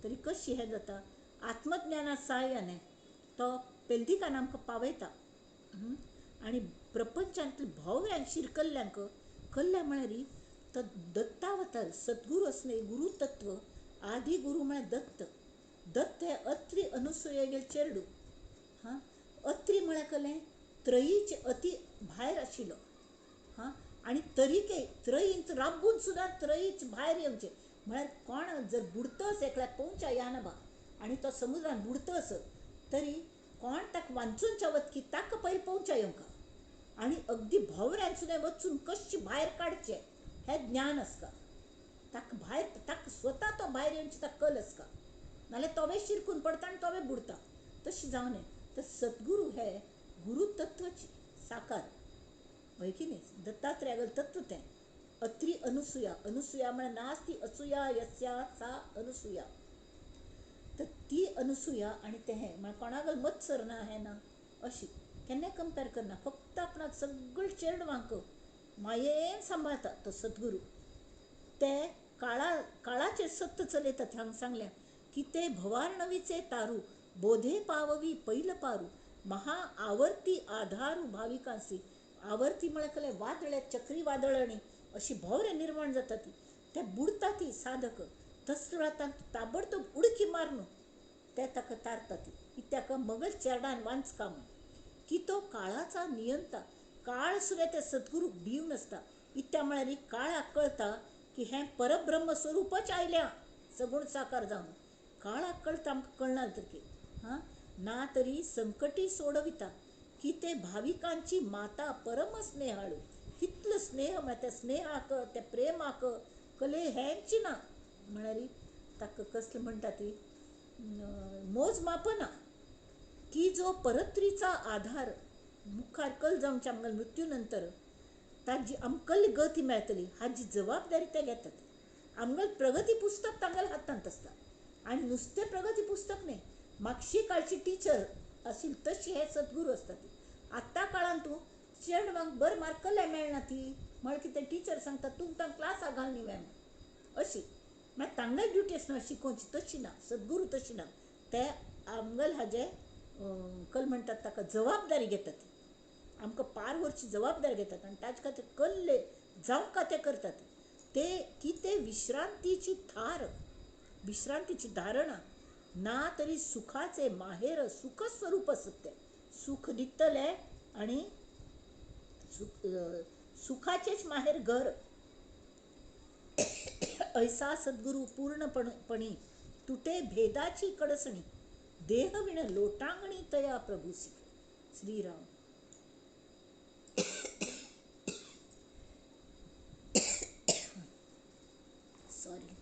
तरी कशी हें जाता आत्मज्ञाना सहाय्याने तो पेलदिकान आमकां पावयता. आणि प्रपंचांतल्या भोव्यांक शिरकल्ल्यांक कल्ल्या म्हळ्यार तो दत्तावतार सद्गुरू असणे गुरुतत्व. आदी गुरु म्हळ्यार दत्त. दत्त हे अत्री अनुसुये चेडू. हां अत्री म्हळ्यार कलें त्रयीचे अति भायर आशिल्लो. हां आणि तरीके त्रयींत राबून सुद्दां त्रयीच भायर येवचे म्हळ्यार कोण जर बुडतस एकल्याक पोवच्या याना बा आणि तो समुद्रान बुडतस तरी कोण ताका वांचूनच्या वत की ताका पयलीं पोवच्या येवंका आणि अगदी भोवऱ्यान सुद्दां वचून कशी भायर काडचे हें ज्ञान आसता ताका. भायर ताका स्वता तो भायर येवची ताका कल आसता नाल्यार तोवे शिरकून पडटा आनी तोवे बुडता. तशी जावं नये. तर सद्गुरू हे गुरुतत्वाची साकार हय की न्ही. दत्तात्रेयागेलें तत्व तें. अत्री अनुसुया. अनुसुया म्हळ्यार नास्ती असूया यस्या सा अनुसुया. तर ती अनुसुया आणि तें हें म्हळ्यार कोणागेल मत्सर ना हें ना अशी केन्नाय कंपेर करना. फक्त आपणाक सगळीं चेडवांक मायेन सांबाळता तो सद्गुरू. ते काळाचेर सत्य चलयतात. हांगा सांगलें की ते भवार्णवीचे तारू बोधे पाववी पैल पारू महा आवर्ती आधारू भाविकांसी. आवर्ती म्हळ्यार कले वादळे चक्रीवादळणी अशी भोवरे निर्माण जाता ती ते बुडता ती साधक. तसल्या वेळार ताबडतोब उडकी मारून ते ताका तारता ती. कित्याक मगल चेडान वांचका म्हूण की तो काळाचा नियंता. काळ सुद्दां ते सद्गुरूक भिव नासता. इत्या म्हळ्यार काळाक कळटा की हें परब्रह्म स्वरूपच आयल्या सगूण साकार जावन. काळाक कळटा आमकां कळना तरी हां ना तरी संकटी सोडविता की ते भाविकांची माता परम स्नेहाळू. कितलो स्नेह म्हळ्यार त्या स्नेहाक त्या प्रेमाक कले हेंची ना म्हळ्यार ताका कसलें म्हणटा ती मोजमाप ना की जो परत्रीचा आधार मुखार कल जावंच्या आमगेल्या मृत्यू नंतर ताजी आमकल्ली गती मेळटली हाजी जबाबदारी ते घेतात. आमगेलें प्रगती पुस्तक तांगेल्या हातांत आसता आणि नुस्तें प्रगती पुस्तक न्ही. मागशी काळची टिचर आशिल्ली तशी हे सद्गुरू आसता ती. आत्ता काळान तूं चेडवांक बरे मार्क कल्ले मेळना ती म्हळ्यार कितें टिचर सांगता तुमकां क्लासाक घाल न्ही मॅम अशी. मागीर तांगेल ड्युटी आसना शिकोवची तशी ना. सद्गुरू तशी ना. ते आमगेल हाजे कल म्हणटात ताका जबाबदारी घेतात. आमकां पार व्हरची जबाबदारी घेतात आनी ताजे खातीर कल्ले जावंक ते करतात. ते की ते विश्रांतीची थार विश्रांतीची धारणा ना तरी सुखाचे माहेर सुख स्वरूप असत. ते सुख दितले आणि सुखाचेच माहेर घर. ऐसा सद्गुरू पूर्णपणी तुटे भेदाची कडसणी देहविण लोटांगणी तया प्रभूसी. श्रीराम. सॉरी.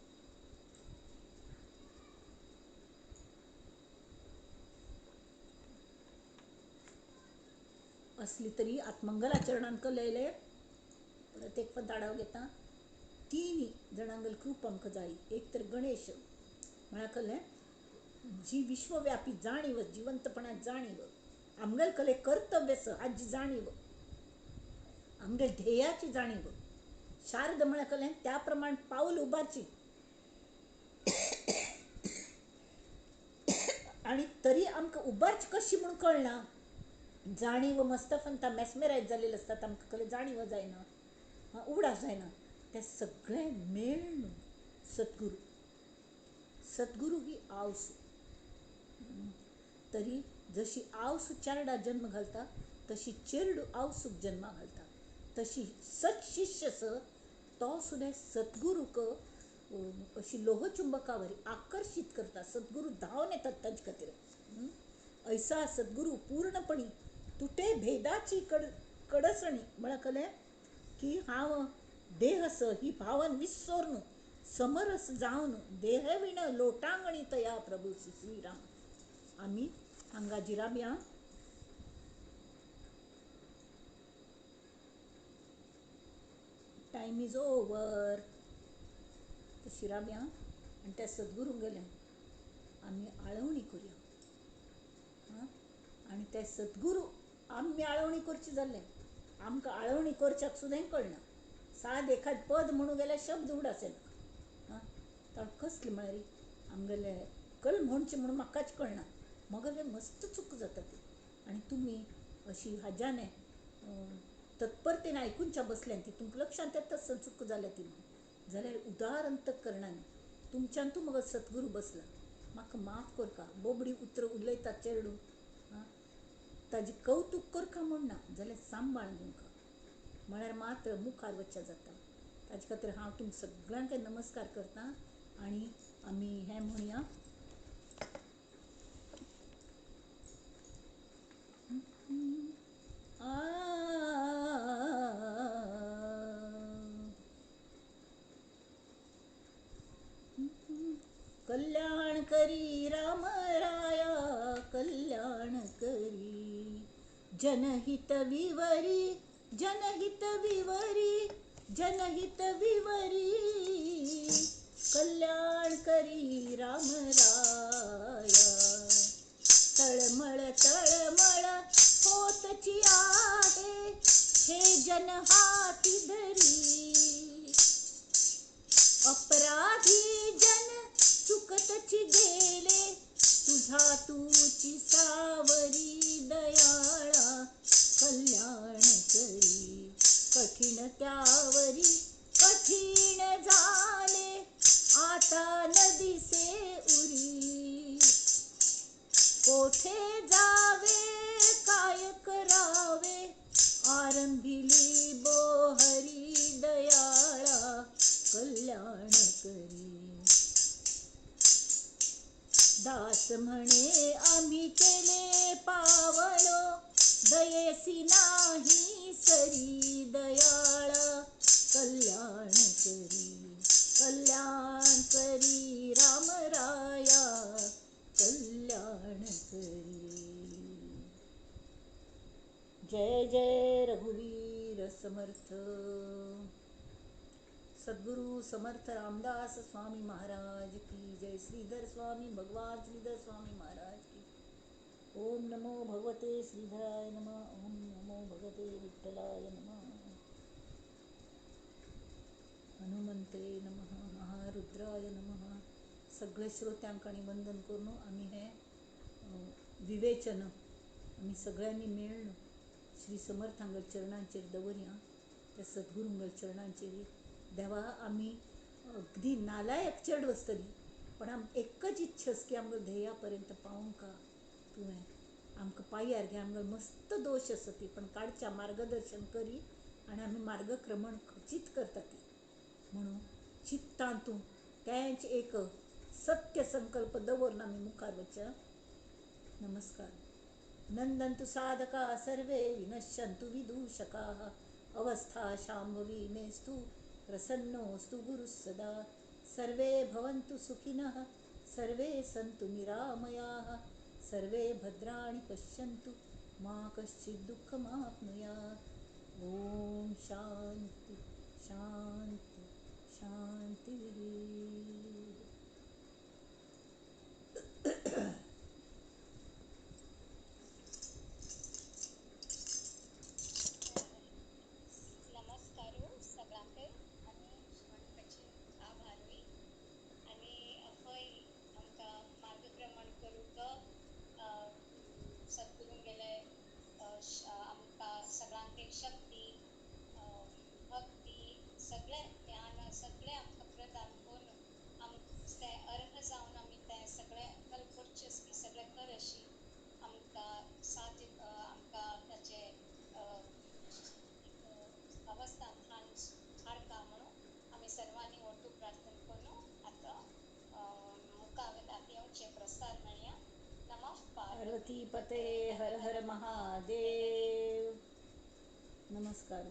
असली तरी आत्मंगला चरणांक लयले परत एक पण ताडाव घेता तिनी जणांगल खूप अंक जाई. एक तर गणेश म्हणा कले जी विश्वव्यापी जाणीव जिवंतपणात जाणीव आमगल कले कर्तव्यस आजी जाणीव आमगल ध्येयाची जाणीव शारद म्हणा कले त्याप्रमाणे पाऊल उभारची आणि तरी आमकां उबारची कशी म्हणून कळना. जाणीव मस्त फंता मॅस्मेरायज जालेले असतात आमकां कले जाणीव जायना उगडास जायना ते सगळे मेळून सद्गुरू सद्गुरू ही आवस तरी जशी आवस चारडा जन्म घालता तशी चेरडू आवसूक जन्मा घालता तशी सत्शिष्य तो सुद्धा सद्गुरूक अशी लोहचुंबकावरी आकर्षित करता. सद्गुरू धावून येतात ताचे खातीर ऐसा सद्गुरू पूर्णपणी तुटे भेदाची कडसणी म्हणा कले की हांव देहस ही भावन विसरून समरस जावन देहविण लोटांगणी तया प्रभू श्रीराम. आम्ही हांगा जिराबिया टाइम इज ओवर शिराबिया आणि त्या सद्गुरू गेल्या आम्ही आळवणी करूया आणि ते सद्गुरू आम्ही आळवणी करची जाल्ले आमकां आळवणी करच्याक सुद्दां कळना. साद एखाद पद म्हणून गेल्यार शब्द उडासेना तर कसली म्हळ्यार आमगेले कल म्हणचे म्हणून म्हाकाच कळना मगले मस्त चूक जाता ती. आणि तुमी अशी हाज्याने तत्परतेन आयकूनच्या बसल्यान ती तुमकां लक्षांत येता चूक जाल्या ती म्हणून जाल्यार उदार अंतकरणान तुमच्यान तूं मगो सद्गुरू बसला म्हाका माफ करका बोबडी उतर उलयता चेडू ताजी कौतुक करका म्हणना जाल्यार सांबाळ तुमकां म्हळ्यार मात्र मुखार वच्चें जाता. ताजे खातीर हांव तुमकां सगळ्यांक नमस्कार करता आणि आमी हें म्हणुया कल्याण करी राम राया कल्याण करी जनहित विवरी जनहित विवरी जनहित विवरी कल्याण करी राम राया. तळमळ तळमळ होतची आहे हे जन हाती धरी अपराधी जन चुकतची गेले तुझा तूची सावरी दयाळा कल्याण करी. कठीण त्यावरी कठीण झाले आता नदीसे उरी कोठे जावे काय करावे आरंभिली बोहरी दयाळा कल्याण करी. दास म्हणे आम्ही केले पावलो दयेसी नाही सरी दयाळा कल्याण करी राम राया कल्याण करी. जय जय रघुवीर समर्थ. सद्गुरु समर्थ रामदास स्वामी महाराज की जय. श्रीधर स्वामी भगवान श्रीधर स्वामी महाराज की. ओम नमो भगवते श्रीधराय नमः. ओम नमो भगवते विठ्ठलाय नमः. हनुमंते नमः. महारुद्राय नमः. सगळे श्रोत्यांकांनी वंदन करून आम्ही हे विवेचन आम्ही सगळ्यांनी मेळून श्री समर्थांगल चरणांचेर दवरया. त्या सद्गुरूंगल चरणांचेर देवा आम्ही अगदी नालायक चढ वस्तली पण एकच इच्छस की आमकां ध्येयापर्यंत पावूंक तुवें आमकां पांयार घे. आमकां मस्त दोश आसा ती पण काडच्या मार्गदर्शन करी आनी आमी मार्गक्रमण खचित करता ती म्हणून चित्तां तूं तेंच एक सत्य संकल्प दवरून आमी मुखार वचया. नमस्कार. नंदन्तु साधका सर्वे विनश्यन्तु विदूषकाः अवस्था शाम्भवी मेस्तु प्रसन्नोऽस्तु गुरुः सदा. सर्वे भवन्तु सुखिनः सर्वे सन्तु निरामयाः सर्वे भद्राणि पश्यन्तु मा कश्चित् दुःखमाप्नुयात्. ॐ शान्ति शान्ति शान्तिः. नमस्कारो सगळ्यांक आणि शिवानकाचे आभारूय आणि हय आमकां मार्गक्रमण करूंक सद्गुरून गेले आमकां सगळ्यांक एक शक्ती भक्ती सगळें ज्ञान सगळें आमकां प्रदान करून आम ते अर्ह जावन आमी ते सगळें कल्परचेस बी सगळें कर अशी आमकां साथ आमकां ताचे अवस्थान हाडका म्हणून आमी सर्वांनी ओटू प्रार्थना करून आतां मुखावेलात येवचे प्रसाद मेळया. नमः पार्वती पते हर हर महादेव. नमस्कार.